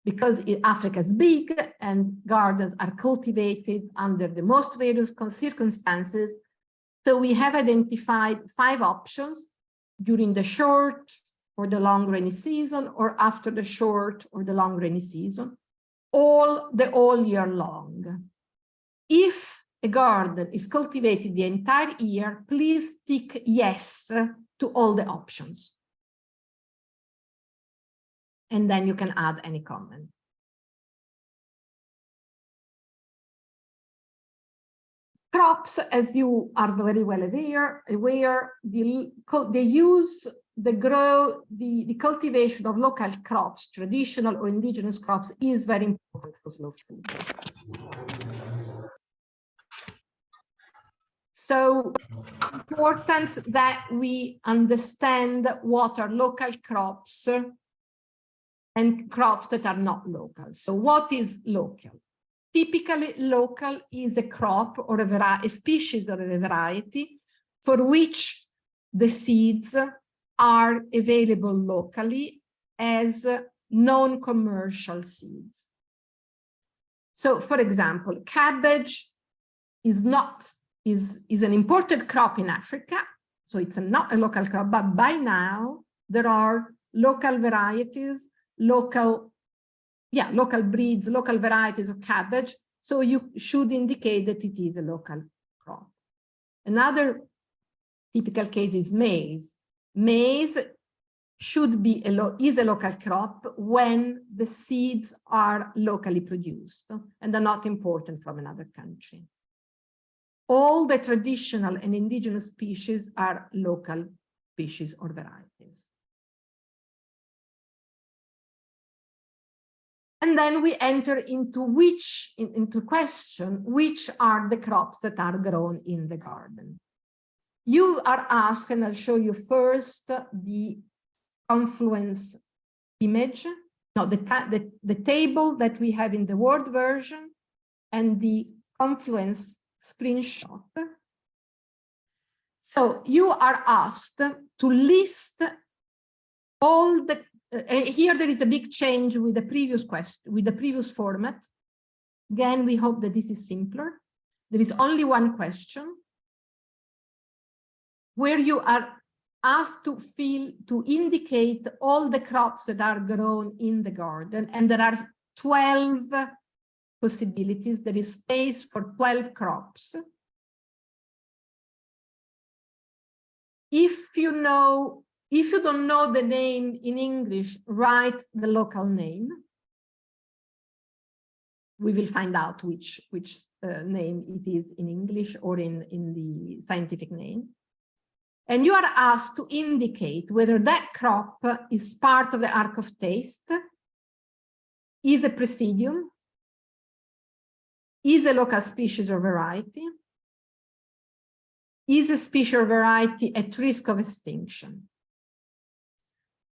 Because Africa is big and gardens are cultivated under the most various circumstances. So we have identified 5 options during the short or the long rainy season, or after the short or the long rainy season, all year long. If a garden is cultivated the entire year, please tick yes to all the options. And then you can add any comment. Crops, as you are very well aware, the cultivation of local crops, traditional or indigenous crops, is very important for slow food. So important that we understand what are local crops and crops that are not local. So what is local? Typically, local is a crop or a species or a variety for which the seeds are available locally as non-commercial seeds. So, for example, cabbage is an imported crop in Africa, so it's not a local crop, but by now there are local varieties, local breeds, local varieties of cabbage, so you should indicate that it is a local crop. Another typical case is maize. Maize is a local crop when the seeds are locally produced and are not imported from another country. All the traditional and indigenous species are local species or varieties. And then we enter into question, which are the crops that are grown in the garden. You are asked, and I'll show you first the Confluence image, the table that we have in the Word version and the Confluence screenshot. So you are asked to list all the, here there is a big change with the previous question, with the previous format. Again, we hope that this is simpler. There is only one question where you are asked to indicate all the crops that are grown in the garden, and there are 12 possibilities. There is space for 12 crops. If you don't know the name in English, write the local name. We will find out which name it is in English or in the scientific name. And you are asked to indicate whether that crop is part of the arc of taste, is a presidium, is a local species or variety, is a species or variety at risk of extinction.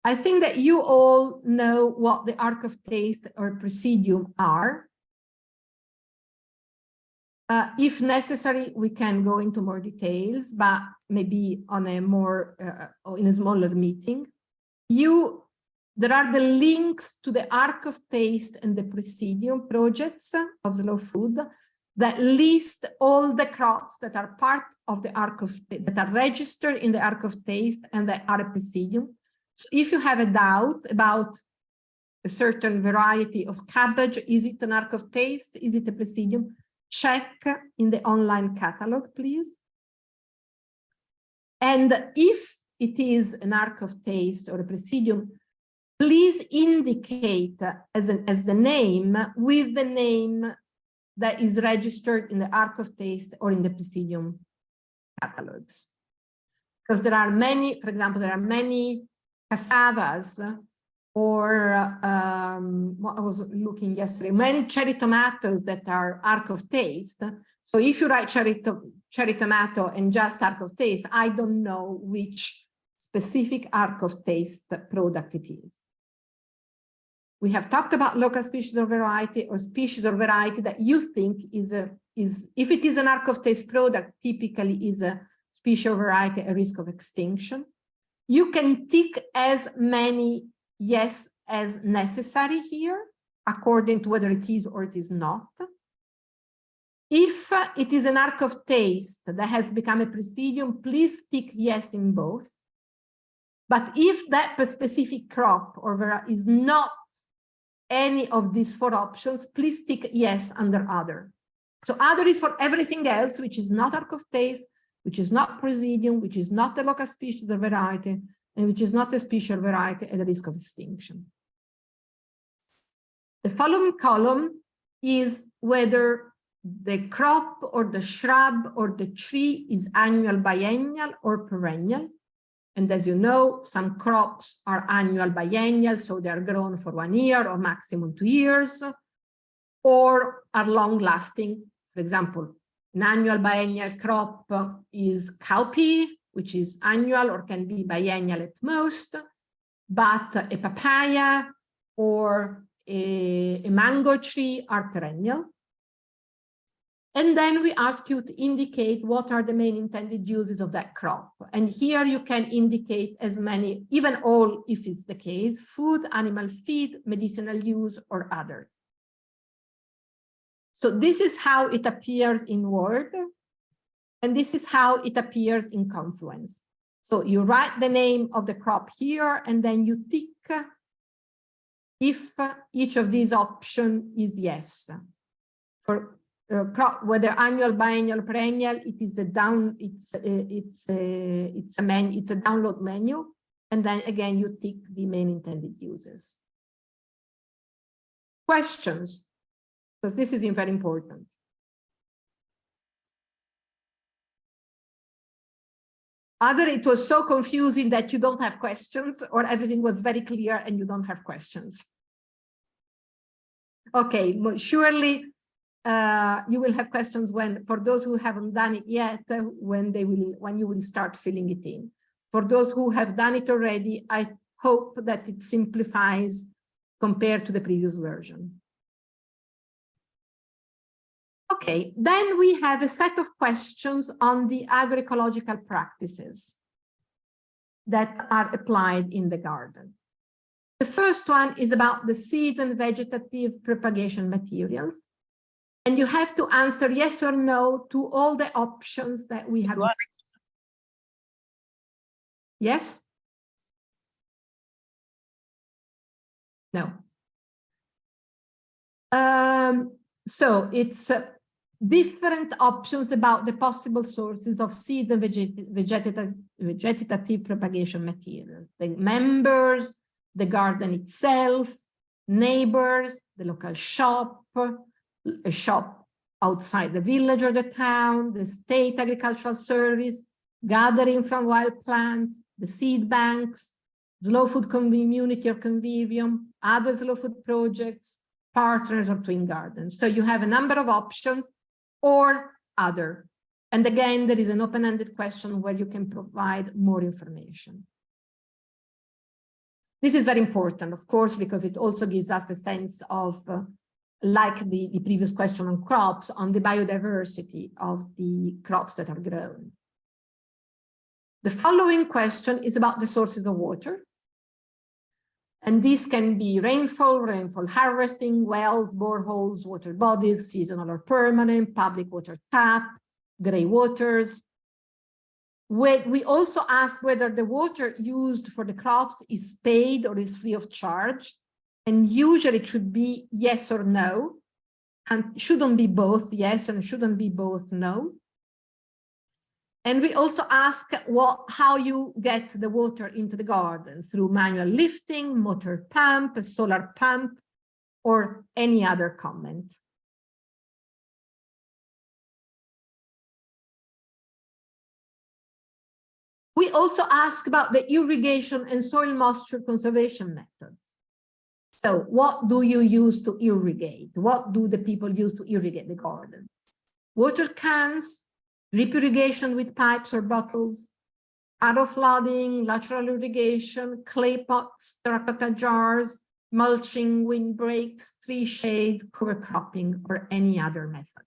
I think that you all know what the arc of taste or presidium are. If necessary, we can go into more details, but maybe on a more in a smaller meeting. There are the links to the Arc of Taste and the Presidium projects of Slow Food that list all the crops that are part of the Arc of that are registered in the Arc of Taste and that are a Presidium. So if you have a doubt about a certain variety of cabbage, is it an Arc of Taste? Is it a Presidium? Check in the online catalog, please. And if it is an arc of taste or a presidium, please indicate as the name with the name that is registered in the arc of taste or in the presidium catalogs. Because there are many, for example, there are many cassavas, or what I was looking yesterday, many cherry tomatoes that are arc of taste. So if you write cherry tomato and just arc of taste, I don't know which specific arc of taste product it is. We have talked about local species or variety, or species or variety that you think is if it is an arc of taste product, typically is a species or variety at risk of extinction. You can tick as many yes as necessary here, according to whether it is or it is not. If it is an arc of taste that has become a presidium, please tick yes in both. But if that specific crop or variety is not any of these 4 options, please tick yes under other. So other is for everything else, which is not arc of taste, which is not presidium, which is not a local species or variety, and which is not a species or variety at the risk of extinction. The following column is whether the crop or the shrub or the tree is annual, biennial, or perennial. And as you know, some crops are annual, biennial, so they are grown for 1 year or maximum 2 years, or are long-lasting. For example, an annual, biennial crop is cowpea, which is annual or can be biennial at most, but a papaya or a mango tree are perennial. And then we ask you to indicate what are the main intended uses of that crop. And here you can indicate as many, even all, if it's the case, food, animal feed, medicinal use, or other. So this is how it appears in Word. And this is how it appears in Confluence. So you write the name of the crop here, and then you tick if each of these options is yes. For crop, whether annual, biennial, perennial, it is a download menu, and then again you tick the main intended uses. Questions, because this is very important. Either it was so confusing that you don't have questions, or everything was very clear and you don't have questions. Okay, surely you will have questions when, for those who haven't done it yet, when you will start filling it in. For those who have done it already, I hope that it simplifies compared to the previous version. Okay, then we have a set of questions on the agroecological practices that are applied in the garden. The first one is about the seeds and vegetative propagation materials. And you have to answer yes or no to all the options that we have. Yes? No. So it's different options about the possible sources of seed and vegetative propagation materials. The members, the garden itself, neighbors, the local shop, a shop outside the village or the town, the state agricultural service, gathering from wild plants, the seed banks, slow food community or convivium, other slow food projects, partners or twin gardens. So you have a number of options or other. And again, there is an open-ended question where you can provide more information. This is very important, of course, because it also gives us a sense of, like the previous question on crops, on the biodiversity of the crops that are grown. The following question is about the sources of water. And this can be rainfall harvesting, wells, boreholes, water bodies, seasonal or permanent, public water tap, gray waters. We also ask whether the water used for the crops is paid or is free of charge. And usually it should be yes or no, and shouldn't be both yes and shouldn't be both no. And we also ask how you get the water into the garden, through manual lifting, motor pump, a solar pump, or any other comment. We also ask about the irrigation and soil moisture conservation methods. So what do you use to irrigate? What do the people use to irrigate the garden? Water cans, drip irrigation with pipes or bottles, auto flooding, lateral irrigation, clay pots, terracotta jars, mulching, windbreaks, tree shade, cover cropping, or any other method.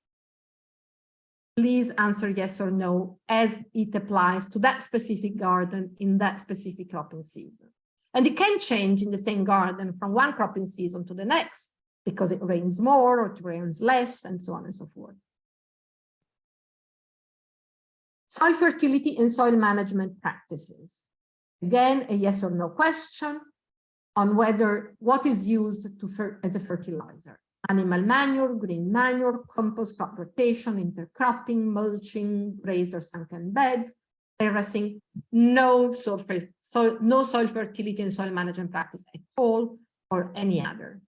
Please answer yes or no as it applies to that specific garden in that specific cropping season. And it can change in the same garden from one cropping season to the next because it rains more or it rains less and so on and so forth. Soil fertility and soil management practices. Again, a yes or no question on whether what is used as a fertilizer. Animal manure, green manure, compost, crop rotation, intercropping, mulching, raised or sunken beds, terracing, no soil fertility and soil management practice at all, or any other.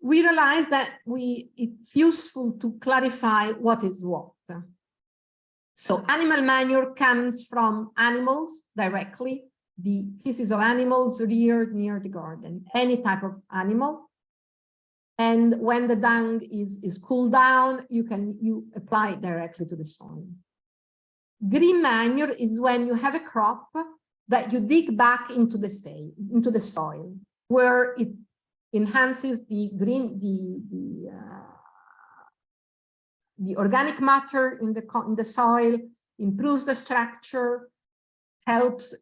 We realize that it's useful to clarify what is what. So animal manure comes from animals directly, the feces of animals reared near the garden, any type of animal. And when the dung is cooled down, you apply it directly to the soil. Green manure is when you have a crop that you dig back into the soil, where it enhances the organic matter in the soil, improves the structure, helps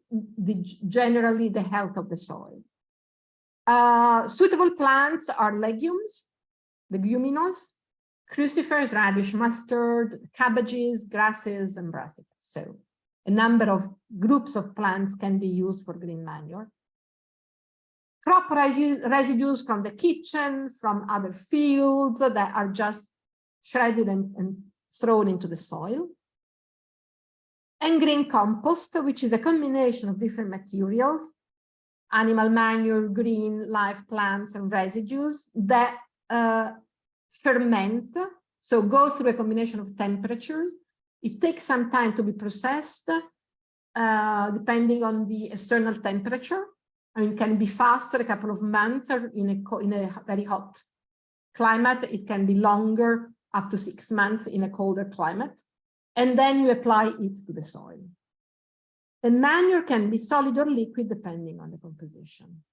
generally the health of the soil. Suitable plants are legumes, leguminous, crucifers, radish, mustard, cabbages, grasses, and brassicas. So a number of groups of plants can be used for green manure. Crop residues from the kitchen, from other fields that are just shredded and thrown into the soil. And green compost, which is a combination of different materials, animal manure, green live plants and residues that ferment, so go through a combination of temperatures. It takes some time to be processed, depending on the external temperature. I mean, it can be faster, a couple of months, or in a very hot climate. It can be longer, up to 6 months in a colder climate. And then you apply it to the soil. The manure can be solid or liquid, depending on the composition.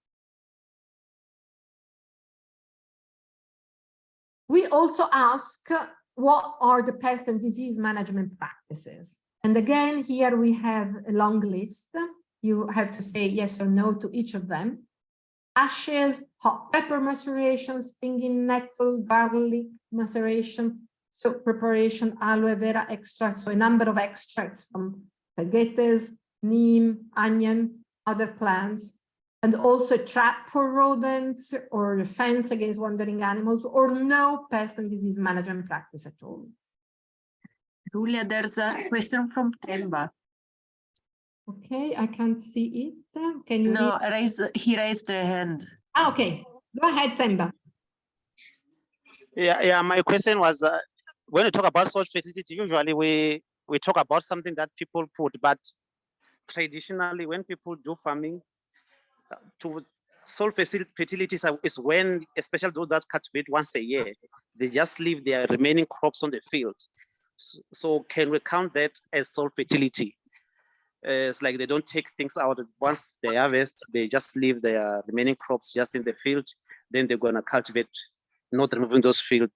We also ask, what are the pest and disease management practices? And again, here we have a long list. You have to say yes or no to each of them. Ashes, hot pepper maceration, stinging nettle, garlic maceration, soap preparation, aloe vera extracts, so a number of extracts from tagetes, neem, onion, other plants, and also a trap for rodents or a fence against wandering animals, or no pest and disease management practice at all. Julia, there's a question from Temba. Okay, I can't see it. Can you? No, he raised their hand. Ah, okay, go ahead, Temba. Yeah. My question was, when we talk about soil fertility, usually we talk about something that people put, but traditionally, when people do farming, to soil fertility is when, especially those that cultivate once a year, they just leave their remaining crops on the field. So can we count that as soil fertility? It's like they don't take things out. Once they harvest, they just leave their remaining crops just in the field. Then they're gonna cultivate, not removing those fields,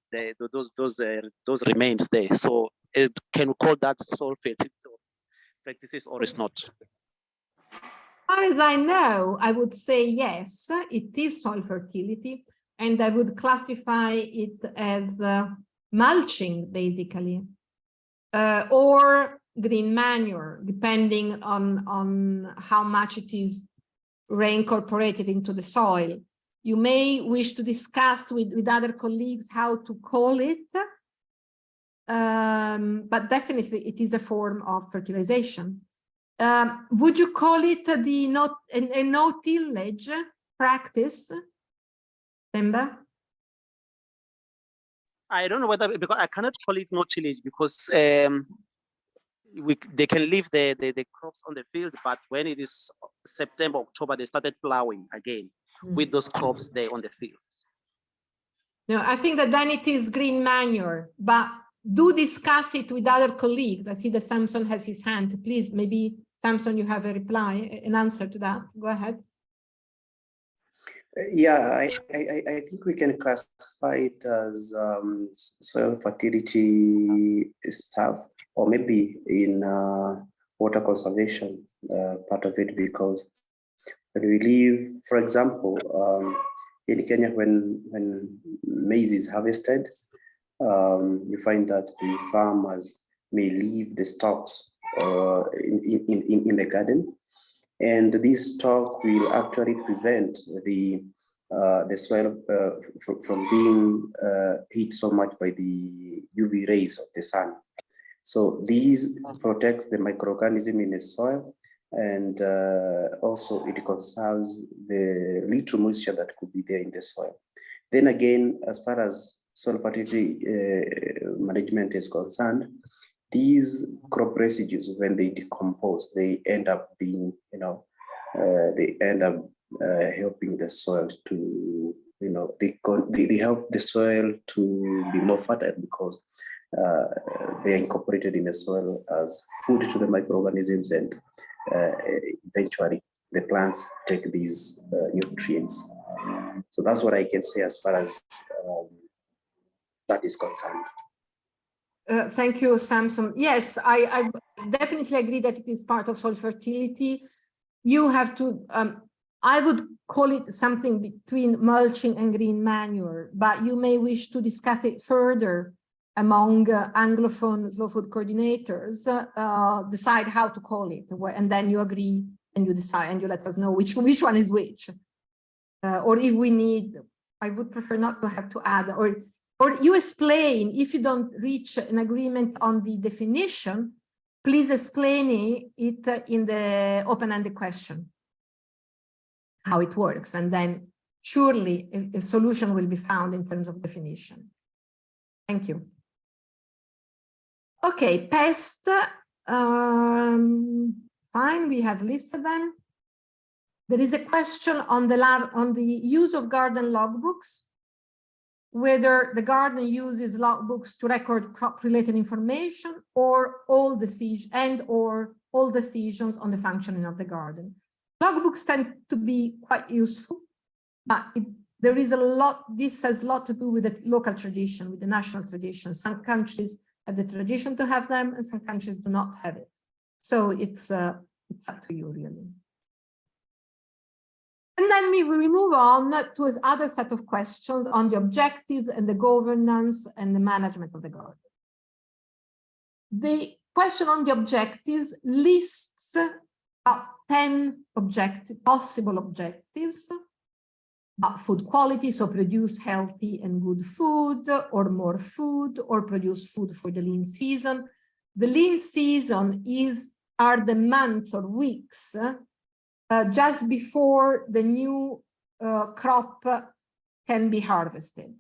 those remains there. So can we call that soil fertility practices, or it's not? As far as I know, I would say yes, it is soil fertility, and I would classify it as mulching, basically, or green manure, depending on how much it is reincorporated into the soil. You may wish to discuss with other colleagues how to call it, but definitely it is a form of fertilization. Would you call it a no-tillage practice, Temba? I don't know whether, because I cannot call it no tillage, because they can leave the crops on the field, but when it is September, October, they started plowing again with those crops there on the field. No, I think that then it is green manure, but do discuss it with other colleagues. I see that Samson has his hand. Please, maybe Samson, you have a reply, an answer to that. Go ahead. Yeah, I think we can classify it as soil fertility stuff, or maybe in water conservation part of it, because when we leave, for example, in Kenya, when maize is harvested, you find that the farmers may leave the stalks in the garden, and this stalk will actually prevent the soil from being hit so much by the UV rays of the sun. So these protects the microorganism in the soil, and also it conserves the little moisture that could be there in the soil. Then again, as far as soil fertility management is concerned, these crop residues, when they decompose, they end up being, they end up helping the soil to, they help the soil to be more fertile, because they are incorporated in the soil as food to the microorganisms, and eventually the plants take these nutrients. So that's what I can say as far as that is concerned. Thank you, Samson. Yes, I definitely agree that it is part of soil fertility. You have to, I would call it something between mulching and green manure, but you may wish to discuss it further among Anglophone slow food coordinators, decide how to call it, and then you agree and you decide and you let us know which one is which. Or if we need, I would prefer not to have to add, or you explain, if you don't reach an agreement on the definition, please explain it in the open-ended question, how it works, and then surely a solution will be found in terms of definition. Thank you. Okay, pest, fine, we have listed them. There is a question on the use of garden logbooks, whether the garden uses logbooks to record crop-related information or all decisions on the functioning of the garden. Logbooks tend to be quite useful, but there is a lot. This has a lot to do with the local tradition, with the national tradition. Some countries have the tradition to have them, and some countries do not have it. So it's up to you, really. And then we move on to another set of questions on the objectives and the governance and the management of the garden. The question on the objectives lists about 10 possible objectives. Food quality, so produce healthy and good food, or more food, or produce food for the lean season. The lean season are the months or weeks just before the new crop can be harvested,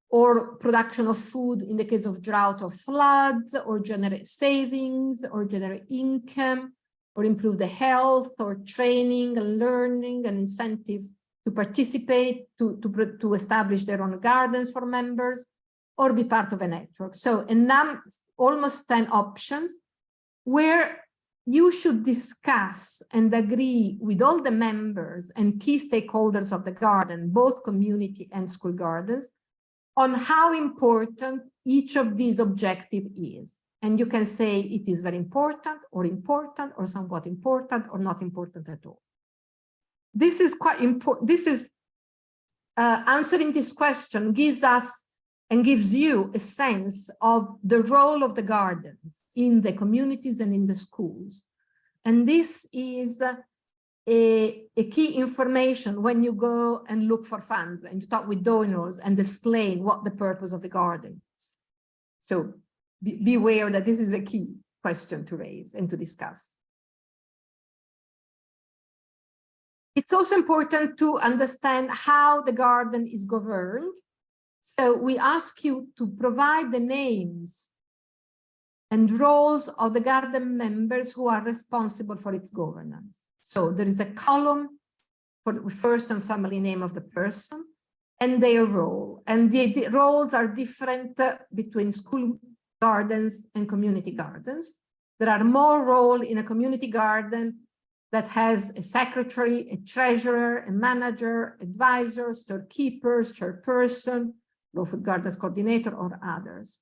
or production of food in the case of drought or floods, or generate savings, or generate income, or improve the health, or training and learning and incentive to participate, to establish their own gardens for members, or be part of a network. So almost 10 options where you should discuss and agree with all the members and key stakeholders of the garden, both community and school gardens, on how important each of these objectives is. And you can say it is very important, or somewhat important, or not important at all. This is quite important. This is answering this question gives us and gives you a sense of the role of the gardens in the communities and in the schools. And this is a key information when you go and look for funds and you talk with donors and explain what the purpose of the garden is. So be aware that this is a key question to raise and to discuss. It's also important to understand how the garden is governed. So we ask you to provide the names and roles of the garden members who are responsible for its governance. So there is a column for the first and family name of the person and their role. And the roles are different between school gardens and community gardens. There are more roles in a community garden that has a secretary, a treasurer, a manager, advisors, storekeepers, chairperson, Slow Food Gardens coordinator, or others.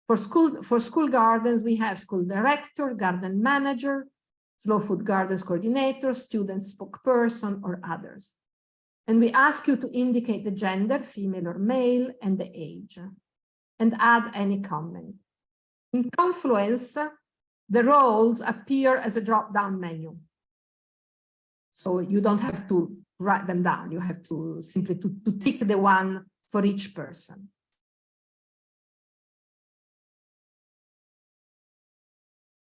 For school gardens, we have school director, garden manager, Slow Food Gardens coordinator, student spokesperson, or others. And we ask you to indicate the gender, female or male, and the age, and add any comment. In Confluence, the roles appear as a drop-down menu. So you don't have to write them down. You have to simply to tick the one for each person.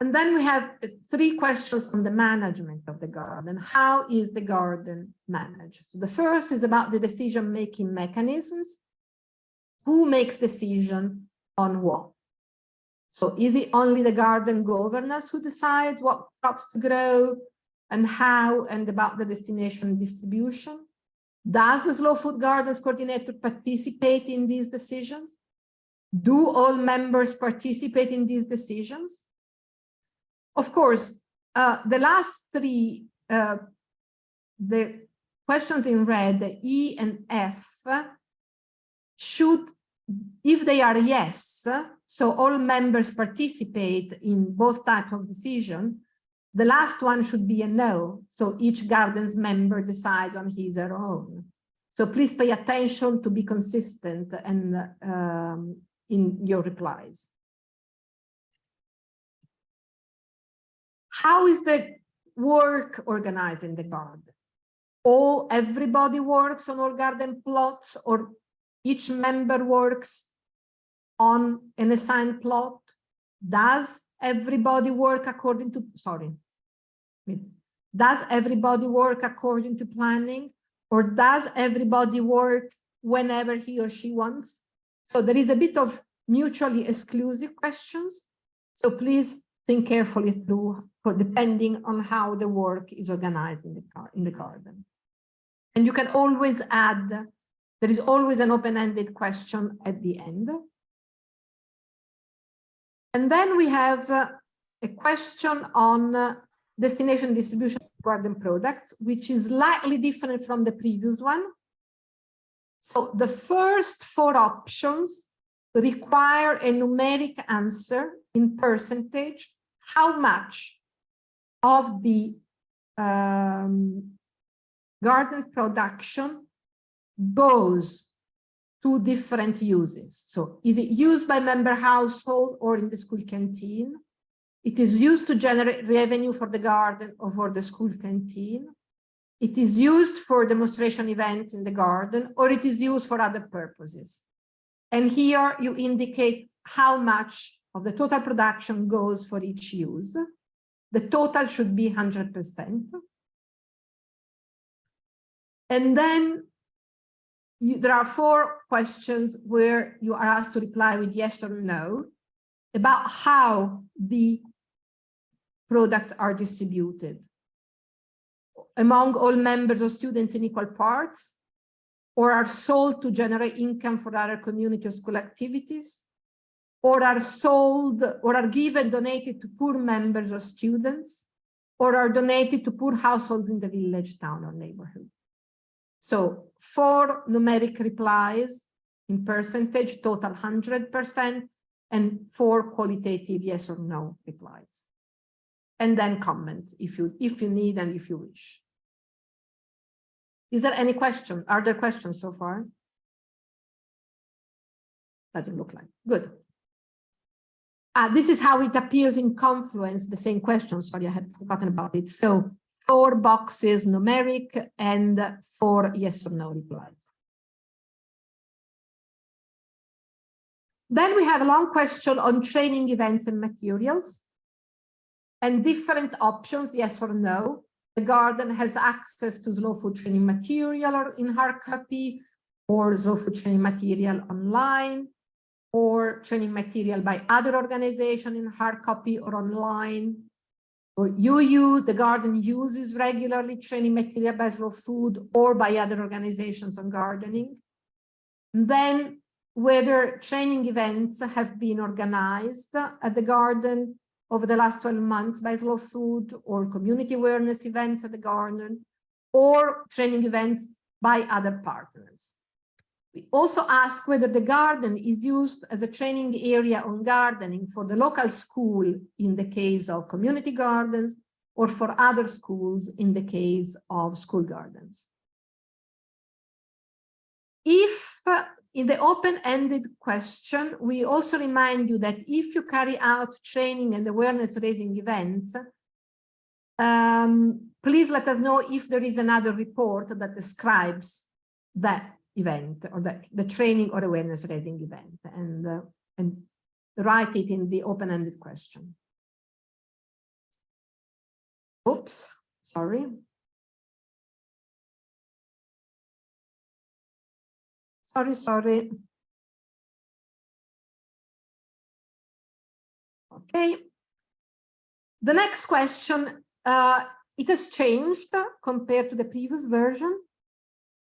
And then we have 3 questions on the management of the garden. How is the garden managed? So the first is about the decision-making mechanisms. Who makes decision on what? So is it only the garden governors who decides what crops to grow and how, and about the destination and distribution? Does the Slow Food Gardens coordinator participate in these decisions? Do all members participate in these decisions? Of course, the last 3, the questions in red, the E and F, should, if they are yes, so all members participate in both types of decision, the last one should be a no. So each garden's member decides on his or her own. So please pay attention to be consistent and in your replies. How is the work organized in the garden? Everybody works on all garden plots, or each member works on an assigned plot? Does everybody work according to, does everybody work according to planning, or does everybody work whenever he or she wants? So there is a bit of mutually exclusive questions. So please think carefully through, depending on how the work is organized in the garden. And you can always add, there is always an open-ended question at the end. And then we have a question on destination distribution of garden products, which is slightly different from the previous one. So the first 4 options require a numeric answer in percentage, how much of the garden production goes to different uses. So is it used by member household or in the school canteen? It is used to generate revenue for the garden or for the school canteen. It is used for demonstration events in the garden, or it is used for other purposes. And here you indicate how much of the total production goes for each use. The total should be 100%. And then there are 4 questions where you are asked to reply with yes or no about how the products are distributed among all members or students in equal parts, or are sold to generate income for other community or school activities, or are sold or are given, donated to poor members or students, or are donated to poor households in the village, town, or neighborhood. So 4 numeric replies in percentage, total 100%, and 4 qualitative yes or no replies. And then comments if you need and if you wish. Is there any question? Are there questions so far? Doesn't look like. Good. This is how it appears in Confluence, the same question. Sorry, I had forgotten about it. So 4 boxes numeric and 4 yes or no replies. Then we have a long question on training events and materials and different options, yes or no. The garden has access to slow food training material or in hard copy, or slow food training material online, or training material by other organizations in hard copy or online. Or the garden uses regularly training material by Slow Food or by other organizations on gardening. And then whether training events have been organized at the garden over the last 12 months by Slow Food, or community awareness events at the garden, or training events by other partners. We also ask whether the garden is used as a training area on gardening for the local school in the case of community gardens, or for other schools in the case of school gardens. If in the open-ended question, we also remind you that if you carry out training and awareness-raising events, please let us know if there is another report that describes that event, or the training or awareness raising event, and write it in the open-ended question. Oops, sorry. Sorry. Okay. The next question, it has changed compared to the previous version.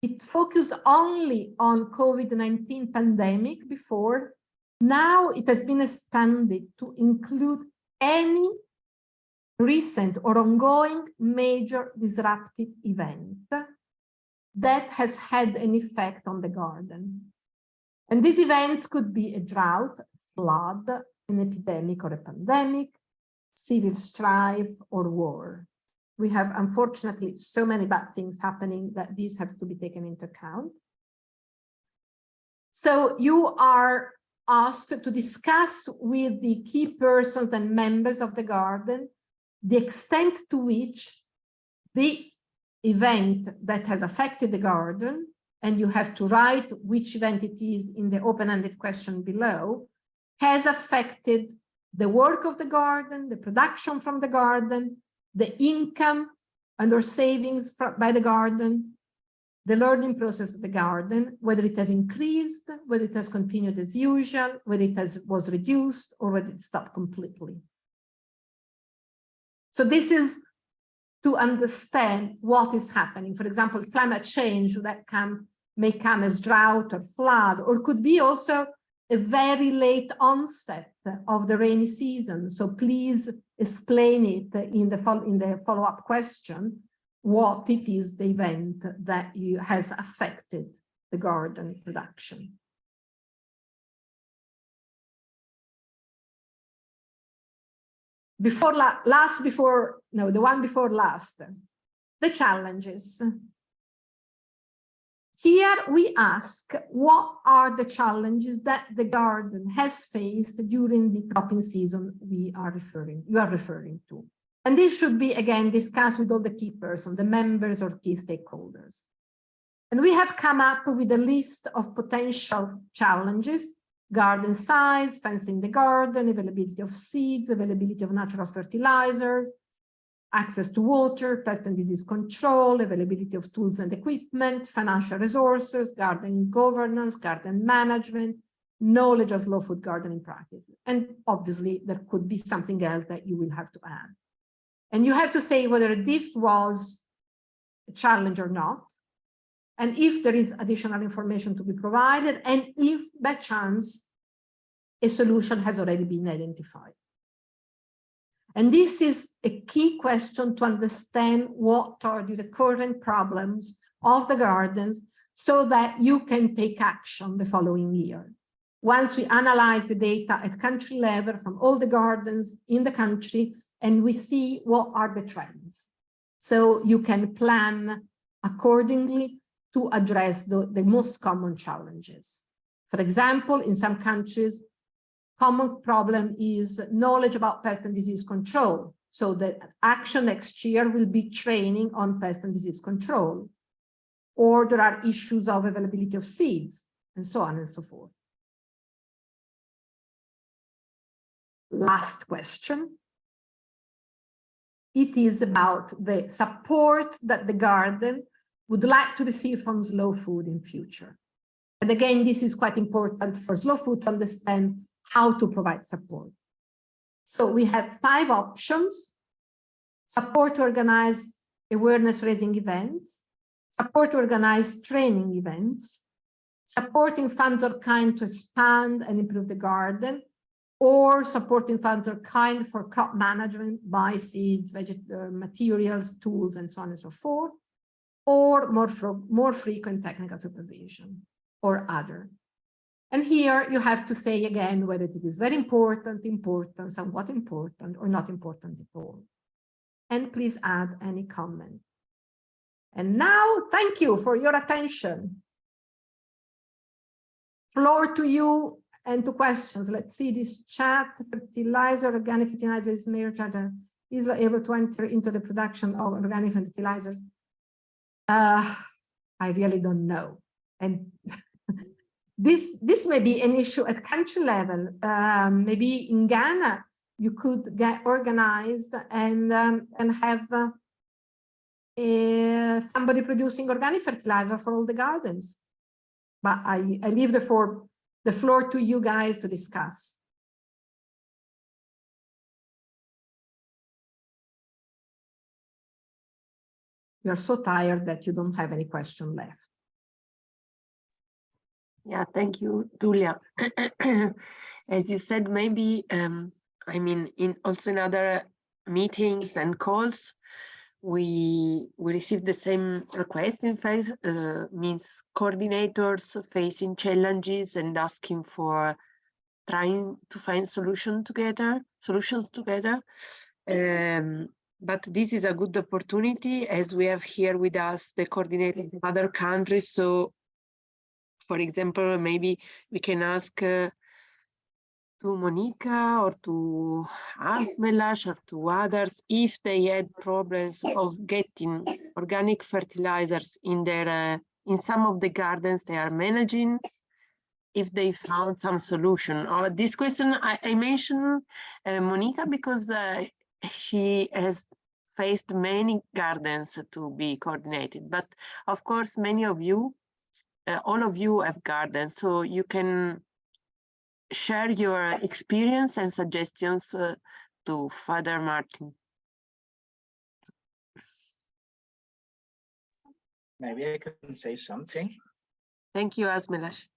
It focused only on COVID-19 pandemic before. Now it has been expanded to include any recent or ongoing major disruptive event that has had an effect on the garden. And these events could be a drought, flood, an epidemic or a pandemic, civil strife, or war. We have, unfortunately, so many bad things happening that these have to be taken into account. So you are asked to discuss with the key persons and members of the garden the extent to which the event that has affected the garden, and you have to write which event it is in the open-ended question below, has affected the work of the garden, the production from the garden, the income and or savings by the garden, the learning process of the garden, whether it has increased, whether it has continued as usual, whether it was reduced, or whether it stopped completely. So this is to understand what is happening. For example, climate change that may come as drought or flood, or could be also a very late onset of the rainy season. So please explain it in the follow-up question, what it is the event that has affected the garden production. The one before last, the challenges. Here we ask, what are the challenges that the garden has faced during the cropping season you are referring to? And this should be, again, discussed with all the key persons, the members or key stakeholders. And we have come up with a list of potential challenges: garden size, fencing the garden, availability of seeds, availability of natural fertilizers, access to water, pest and disease control, availability of tools and equipment, financial resources, garden governance, garden management, knowledge of slow food gardening practices. And obviously there could be something else that you will have to add. And you have to say whether this was a challenge or not, and if there is additional information to be provided, and if by chance a solution has already been identified. And this is a key question to understand what are the current problems of the gardens, so that you can take action the following year. Once we analyze the data at country level from all the gardens in the country, and we see what are the trends. So you can plan accordingly to address the most common challenges. For example, in some countries, common problem is knowledge about pest and disease control. So the action next year will be training on pest and disease control. Or there are issues of availability of seeds, and so on and so forth. Last question. It is about the support that the garden would like to receive from Slow Food in future. And again, this is quite important for Slow Food to understand how to provide support. So we have 5 options: support to organize awareness raising events, support to organize training events, supporting funds or kind to expand and improve the garden, or supporting funds or kind for crop management, buy seeds, materials, tools, and so on and so forth, or more frequent technical supervision, or other. And here you have to say again whether it is very important, somewhat important, or not important at all. And please add any comment. And now, thank you for your attention. Floor to you and to questions. Let's see this chat. Fertilizer, organic fertilizers, is able to enter into the production of organic fertilizers? I really don't know. And this may be an issue at country level. Maybe in Ghana, you could get organized and have somebody producing organic fertilizer for all the gardens. But I leave the floor to you guys to discuss. You're so tired that you don't have any question left. Yeah, thank you, Julia. As you said, maybe, I mean, also in other meetings and calls, we received the same request. In fact, means coordinators facing challenges and asking for trying to find solutions together. But this is a good opportunity, as we have here with us the coordinator from other countries. So, for example, maybe we can ask to Monica or to Asmelash or to others if they had problems of getting organic fertilizers in their in some of the gardens they are managing, if they found some solution. Or this question I mentioned Monica because she has faced many gardens to be coordinated, but of course many of you, all of you have gardens, so you can share your experience and suggestions to Father Martin. Maybe I can say something. Thank you, Asmelash.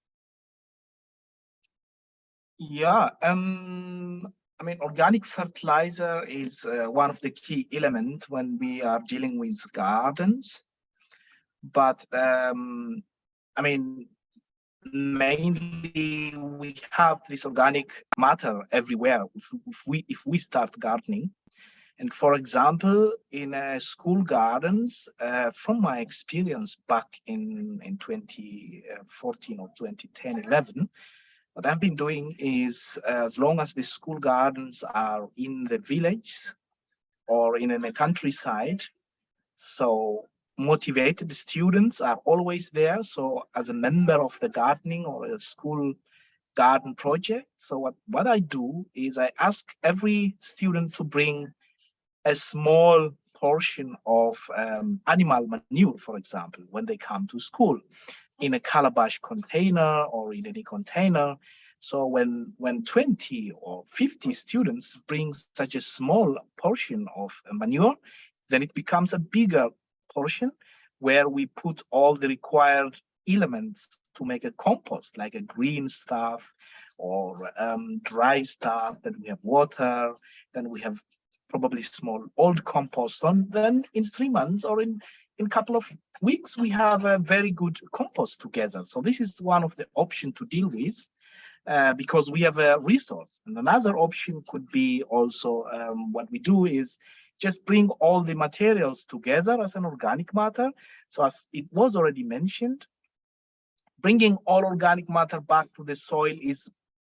Yeah, I mean, organic fertilizer is one of the key elements when we are dealing with gardens. But I mean, mainly we have this organic matter everywhere if we start gardening. And for example, in school gardens, from my experience back in 2014 or 2010, 11, what I've been doing is, as long as the school gardens are in the village or in a countryside, so motivated students are always there. So as a member of the gardening or a school garden project, so what I do is I ask every student to bring a small portion of animal manure, for example, when they come to school, in a calabash container or in any container. So when 20 or 50 students bring such a small portion of manure, then it becomes a bigger portion where we put all the required elements to make a compost, like a green stuff or dry stuff. Then we have water, then we have probably small old compost. And then in 3 months or in a couple of weeks, we have a very good compost together. So this is one of the options to deal with because we have a resource. And another option could be also what we do is just bring all the materials together as an organic matter. So as it was already mentioned, bringing all organic matter back to the soil is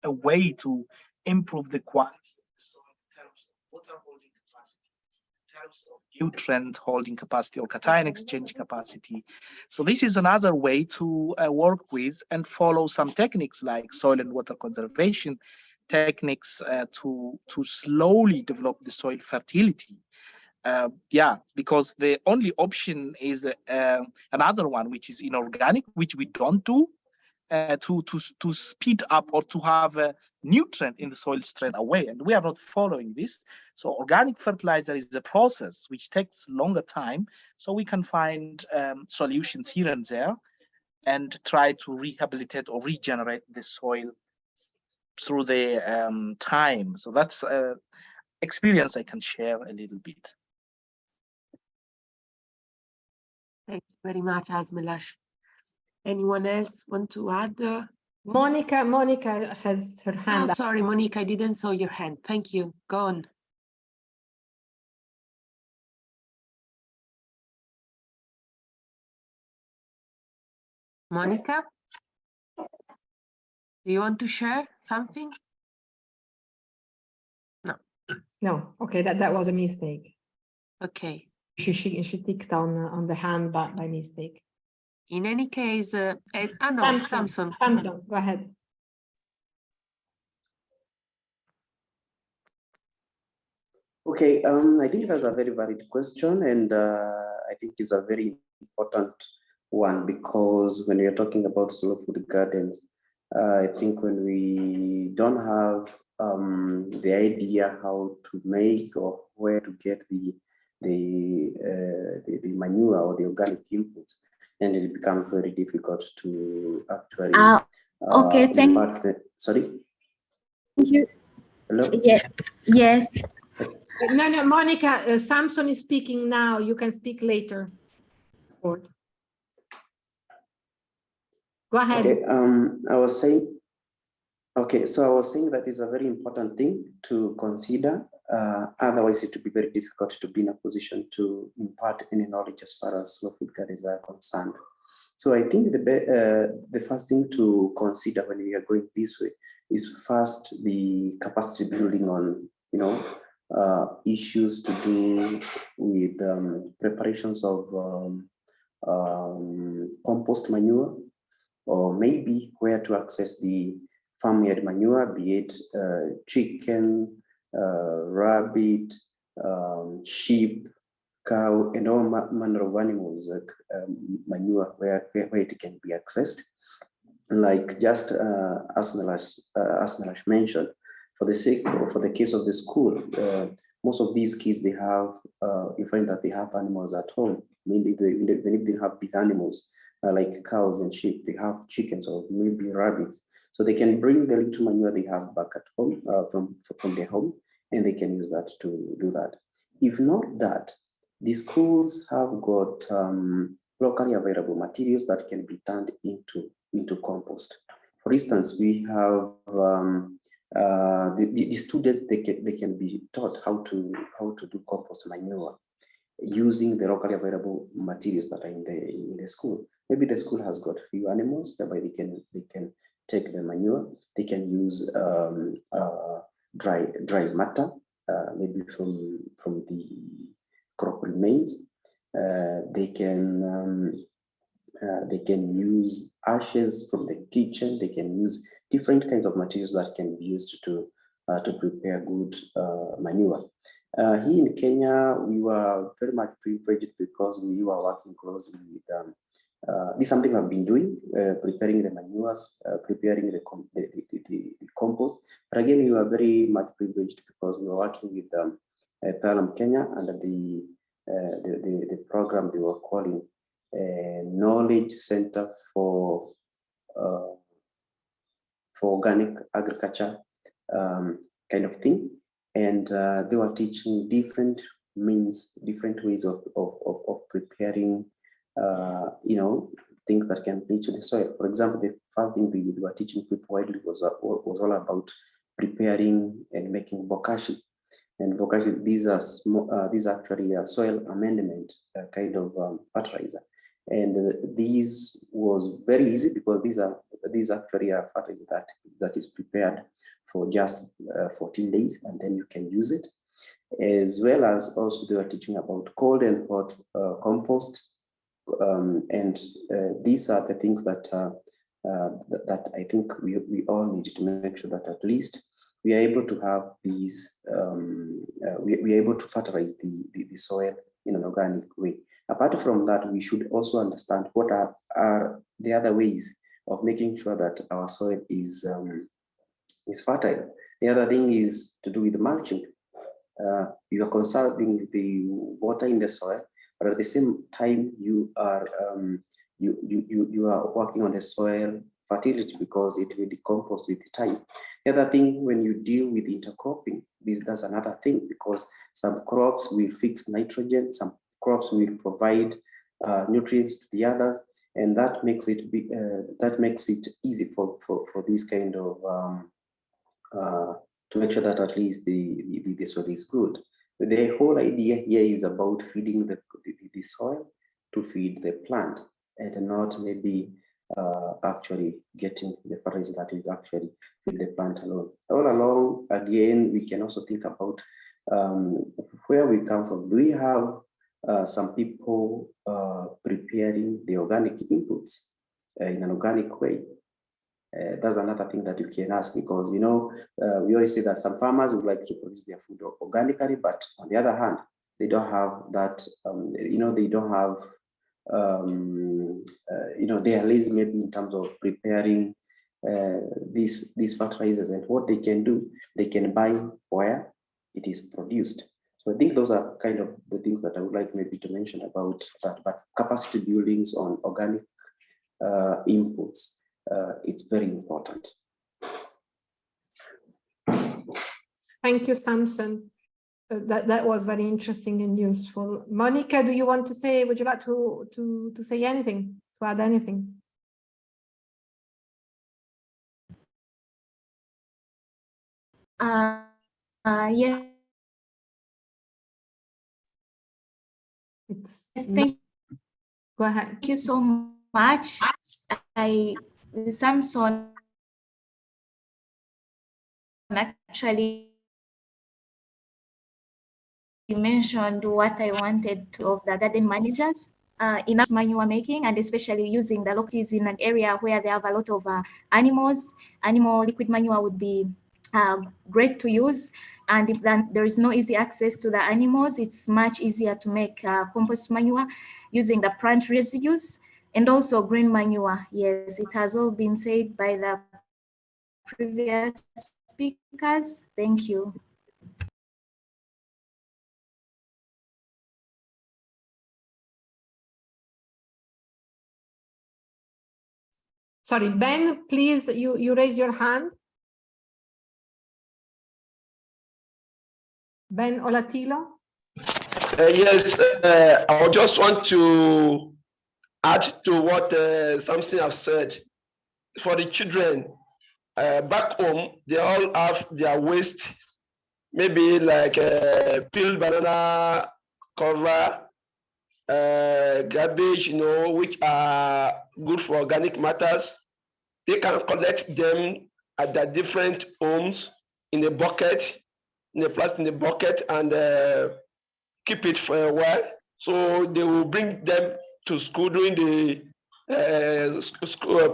a way to improve the quality of the soil in terms of water holding capacity, in terms of nutrient holding capacity or cation exchange capacity. So this is another way to work with and follow some techniques like soil and water conservation techniques to slowly develop the soil fertility. Yeah, because the only option is another one, which is inorganic, which we don't do. to speed up or to have a nutrient in the soil straight away, and we are not following this. So organic fertilizer is a process which takes longer time, so we can find solutions here and there and try to rehabilitate or regenerate the soil through the time. So that's experience I can share a little bit. Thanks very much, Asmelash. Anyone else want to add? Monica has her hand Oh, up. sorry, Monica, I didn't saw your hand. Thank you. Go on. Monica, do you want to share something? No, okay, that was a mistake. Okay. She ticked on the hand by mistake. In any case, no, Samson. Samson, go ahead. Okay, I think that's a very valid question, and I think it's a very important one, because when you're talking about slow food gardens, I think when we don't have the idea how to make or where to get the manure or the organic inputs, and it becomes very difficult to actually okay, sorry. Thank you. Hello? Yeah. Yes. No, Monica, Samson is speaking now. You can speak later. Go ahead. Okay, I was saying that is a very important thing to consider. Otherwise, it would be very difficult to be in a position to impart any knowledge as far as slow food gardens are concerned. So I think the first thing to consider when we are going this way is first the capacity building on, issues to do with preparations of compost manure, or maybe where to access the farmyard manure, be it chicken, rabbit, sheep, cow, and all manner of animals, manure where it can be accessed. Like just as Melash mentioned, for the case of the school, most of these kids, they have, you find that they have animals at home. Maybe they have big animals like cows and sheep. They have chickens or maybe rabbits. So they can bring the little manure they have back at home from their home, and they can use that to do that. If not that, the schools have got locally available materials that can be turned into compost. For instance, we have the students, they can be taught how to do compost manure using the locally available materials that are in the school. Maybe the school has got few animals whereby they can take the manure. They can use dry matter, maybe from the crop remains. They can use ashes from the kitchen. They can use different kinds of materials that can be used to prepare good manure. Here in Kenya, we were very much privileged because we were working closely with this is something I've been doing, preparing the manures, preparing the compost. But again, we were very much privileged because we were working with Pelham Kenya under the program they were calling Knowledge Center for Organic Agriculture kind of thing. And they were teaching different ways of preparing, things that can reach the soil. For example, the first thing we were teaching people widely was all about preparing and making bokashi. And bokashi, these are actually a soil amendment kind of fertilizer. And these was very easy because these actually are fertilizer that is prepared for just 14 days, and then you can use it. As well as also they were teaching about cold and hot compost, and these are the things that I think we all need to make sure that at least we are able to have these, we are able to fertilize the soil in an organic way. Apart from that, we should also understand what are the other ways of making sure that our soil is fertile. The other thing is to do with mulching. You are conserving the water in the soil, but at the same time you are working on the soil fertility because it will decompose with time. The other thing, when you deal with intercropping, that's another thing, because some crops will fix nitrogen, some crops will provide nutrients to the others, and that makes it easy for this kind of to make sure that at least the soil is good. The whole idea here is about feeding the soil to feed the plant, and not maybe actually getting the fertilizer that will actually feed the plant alone. All along, again, we can also think about where we come from. Do we have some people preparing the organic inputs in an organic way? That's another thing that you can ask, because we always say that some farmers would like to produce their food organically, but on the other hand, they don't have that. They don't have. They are lazy maybe in terms of preparing these fertilizers, and what they can do, they can buy where it is produced. So I think those are kind of the things that I would like maybe to mention about that. But capacity buildings on organic inputs, it's very important. Thank you, Samson. That was very interesting and useful. Monica, would you like to say anything, to add anything? Yes. Go ahead. Thank you so much. Samson actually mentioned what I wanted to of the garden managers in manure making, and especially using the localities in an area where they have a lot of animals. Animal liquid manure would be great to use. And if there is no easy access to the animals, it's much easier to make compost manure using the plant residues, and also green manure. Yes, it has all been said by the previous speakers. Thank you. Sorry, Ben, please, you raise your hand. Ben Olatilo. Yes, I just want to add to what Samson has said. For the children back home, they all have their waste, maybe like peeled banana cover, garbage, which are good for organic matters. They can collect them at their different homes in a bucket, in a plastic bucket, and keep it for a while. So they will bring them to school during the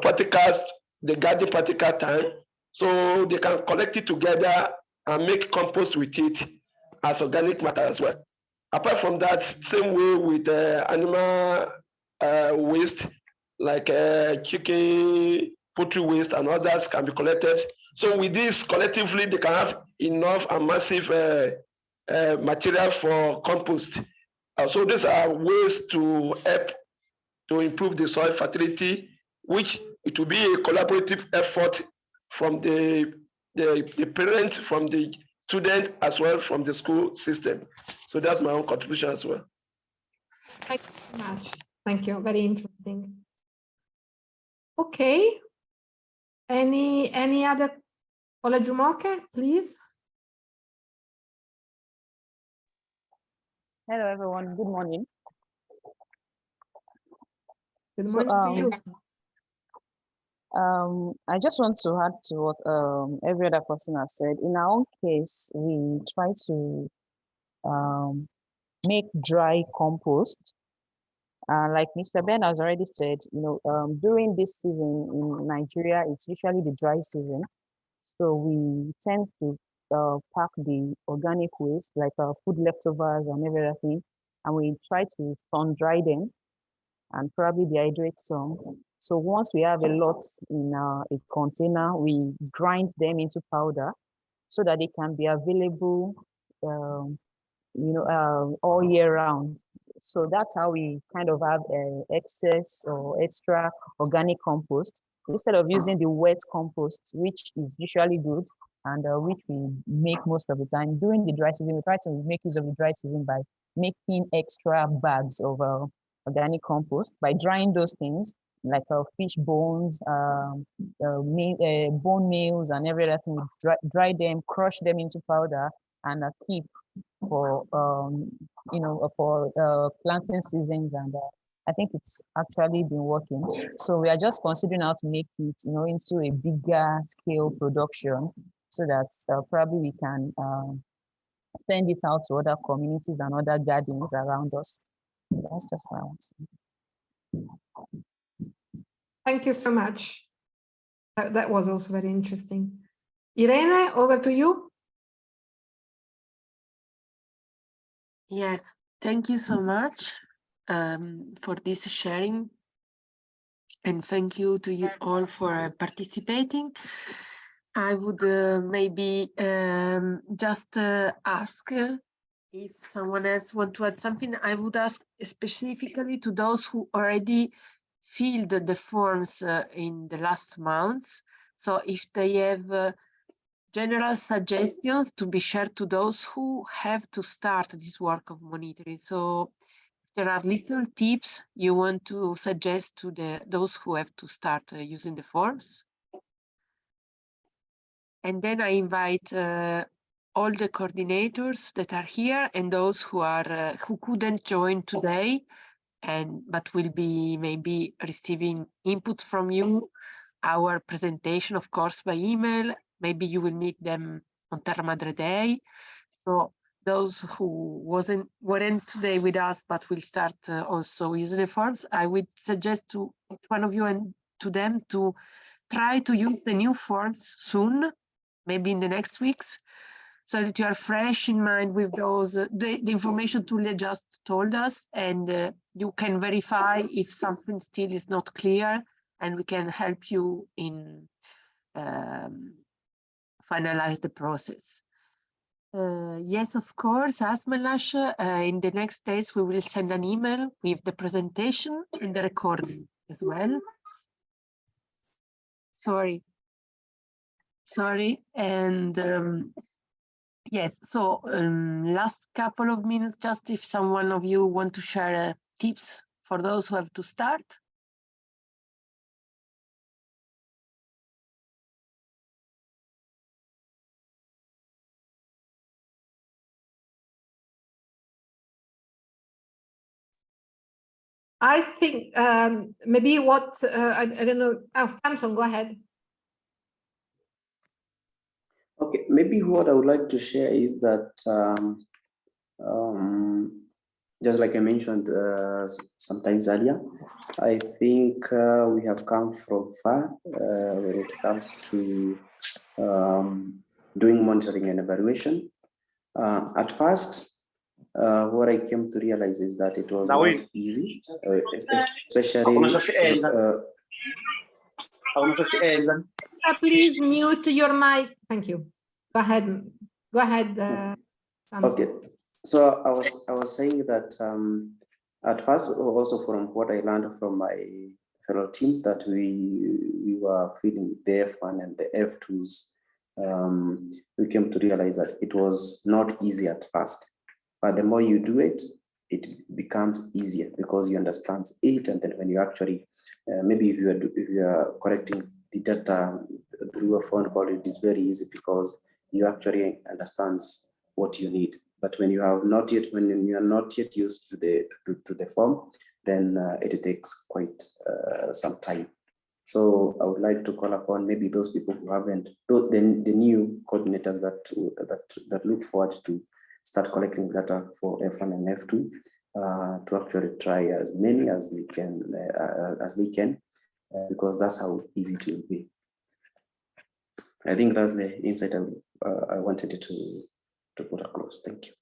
practicals, the garden practical time. So they can collect it together and make compost with it as organic matter as well. Apart from that, same way with animal waste, like chicken, poultry waste, and others can be collected. So with this, collectively, they can have enough and massive material for compost. So these are ways to help to improve the soil fertility, which it will be a collaborative effort from the parents, from the student, as well from the school system. So that's my own contribution as well. Thank you so much. Thank you. Very interesting. Okay. Any other? Olajumoke, please. Hello, everyone. Good morning. Good morning to you. I just want to add to what every other person has said. In our own case, we try to make dry compost. Like Mr. Ben has already said, during this season in Nigeria, it's usually the dry season. So we tend to pack the organic waste, like food leftovers and everything, and we try to sun dry them and probably dehydrate some So once we have a lot in a container, we grind them into powder so that they can be available, all year round. So that's how we kind of have excess or extra organic compost instead of using the wet compost, which is usually good and which we make most of the time. During the dry season, we try to make use of the dry season by making extra bags of organic compost by drying those things like fish bones, bone meals, and every other thing. We dry them, crush them into powder, and keep for planting seasons, and I think it's actually been working. So we are just considering how to make it, into a bigger scale production, so that probably we can send it out to other communities and other gardens around us. So that's just what I want to say. Thank you so much. That was also very interesting. Irene, over to you. Yes, thank you so much for this sharing. And thank you to you all for participating. I would maybe just ask if someone else want to add something. I would ask specifically to those who already filled the forms in the last months. So if they have general suggestions to be shared to those who have to start this work of monitoring. So there are little tips you want to suggest to those who have to start using the forms. And then I invite all the coordinators that are here and those who are who couldn't join today, but will be maybe receiving inputs from you, our presentation, of course, by email. Maybe you will meet them on Terra Madre Day. So those who weren't today with us, but will start also using the forms, I would suggest to each one of you and to them to try to use the new forms soon, maybe in the next weeks, so that you are fresh in mind with those, the information Tulia just told us, and you can verify if something still is not clear, and we can help you in finalize the process. Yes, of course, Asmelash, in the next days, we will send an email with the presentation and the recording as well. Sorry, and yes, so last couple of minutes, just if someone of you want to share tips for those who have to start. I think maybe what, I don't know, Samson, go ahead. Okay, maybe what I would like to share is that just like I mentioned sometimes earlier, I think we have come from far when it comes to doing monitoring and evaluation. At first, what I came to realize is that it was not easy, especially. Please mute your mic. Thank you. Go ahead. Go ahead. Okay. So I was saying that at first, also from what I learned from my fellow team, that we were feeling the F1 and the F2s. We came to realize that it was not easy at first, but the more you do it, it becomes easier because you understand it, and then when you actually maybe if you are correcting the data through a phone call, it is very easy because you actually understand what you need. But when you are not yet used to the form, then it takes quite some time. So I would like to call upon maybe those people who haven't, the new coordinators that look forward to start collecting data for F1 and F2 to actually try as many as they can, because that's how easy it will be. I think that's the insight I wanted to put across. Thank you.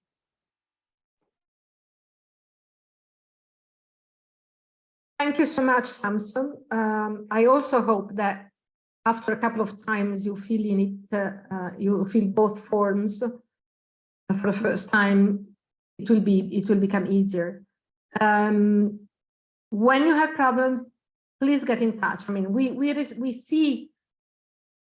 Thank you so much, Samson. I also hope that after a couple of times you fill in it, you fill both forms for the first time, it will become easier. When you have problems, please get in touch. I mean, we see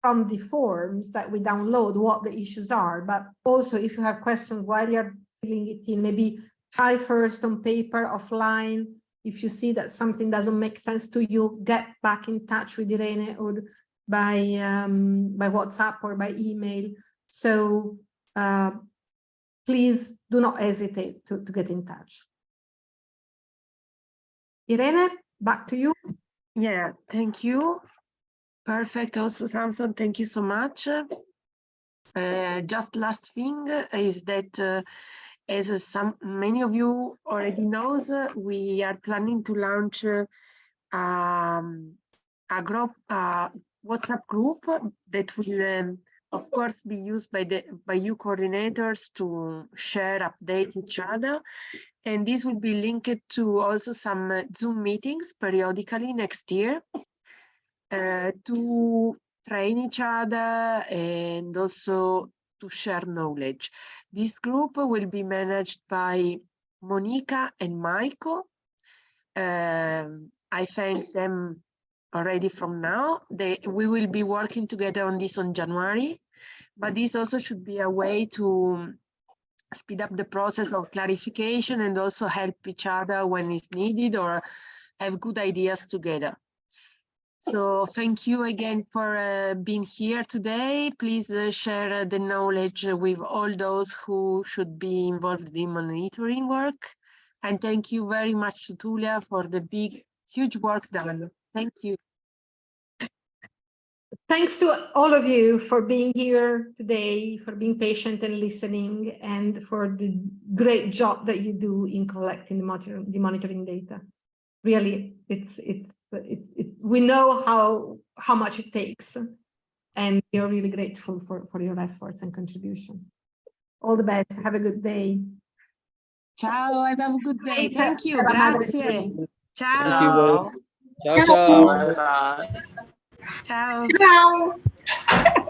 from the forms that we download what the issues are, but also if you have questions while you're filling it in, maybe try first on paper, offline. If you see that something doesn't make sense to you, get back in touch with Irene or by WhatsApp or by email. So please do not hesitate to get in touch. Irene, back to you. Yeah, thank you. Perfect. Also, Samson, thank you so much. Just last thing is that as many of you already knows, we are planning to launch a group, WhatsApp group that will, of course, be used by you coordinators to share, update each other. And this will be linked to also some Zoom meetings periodically next year to train each other and also to share knowledge. This group will be managed by Monica and Maiko. I thank them already from now. We will be working together on this on January, but this also should be a way to speed up the process of clarification and also help each other when it's needed or have good ideas together. So thank you again for being here today. Please share the knowledge with all those who should be involved in monitoring work. And thank you very much to Tulia for the huge work done. Thank you. Thanks to all of you for being here today, for being patient and listening, and for the great job that you do in collecting the monitoring data. Really, we know how much it takes, and we are really grateful for your efforts and contribution. All the best. Have a good day. Ciao, have a good day. Thank you. Grazie. Ciao. Thank you very much. Ciao, ciao. Ciao. Ciao.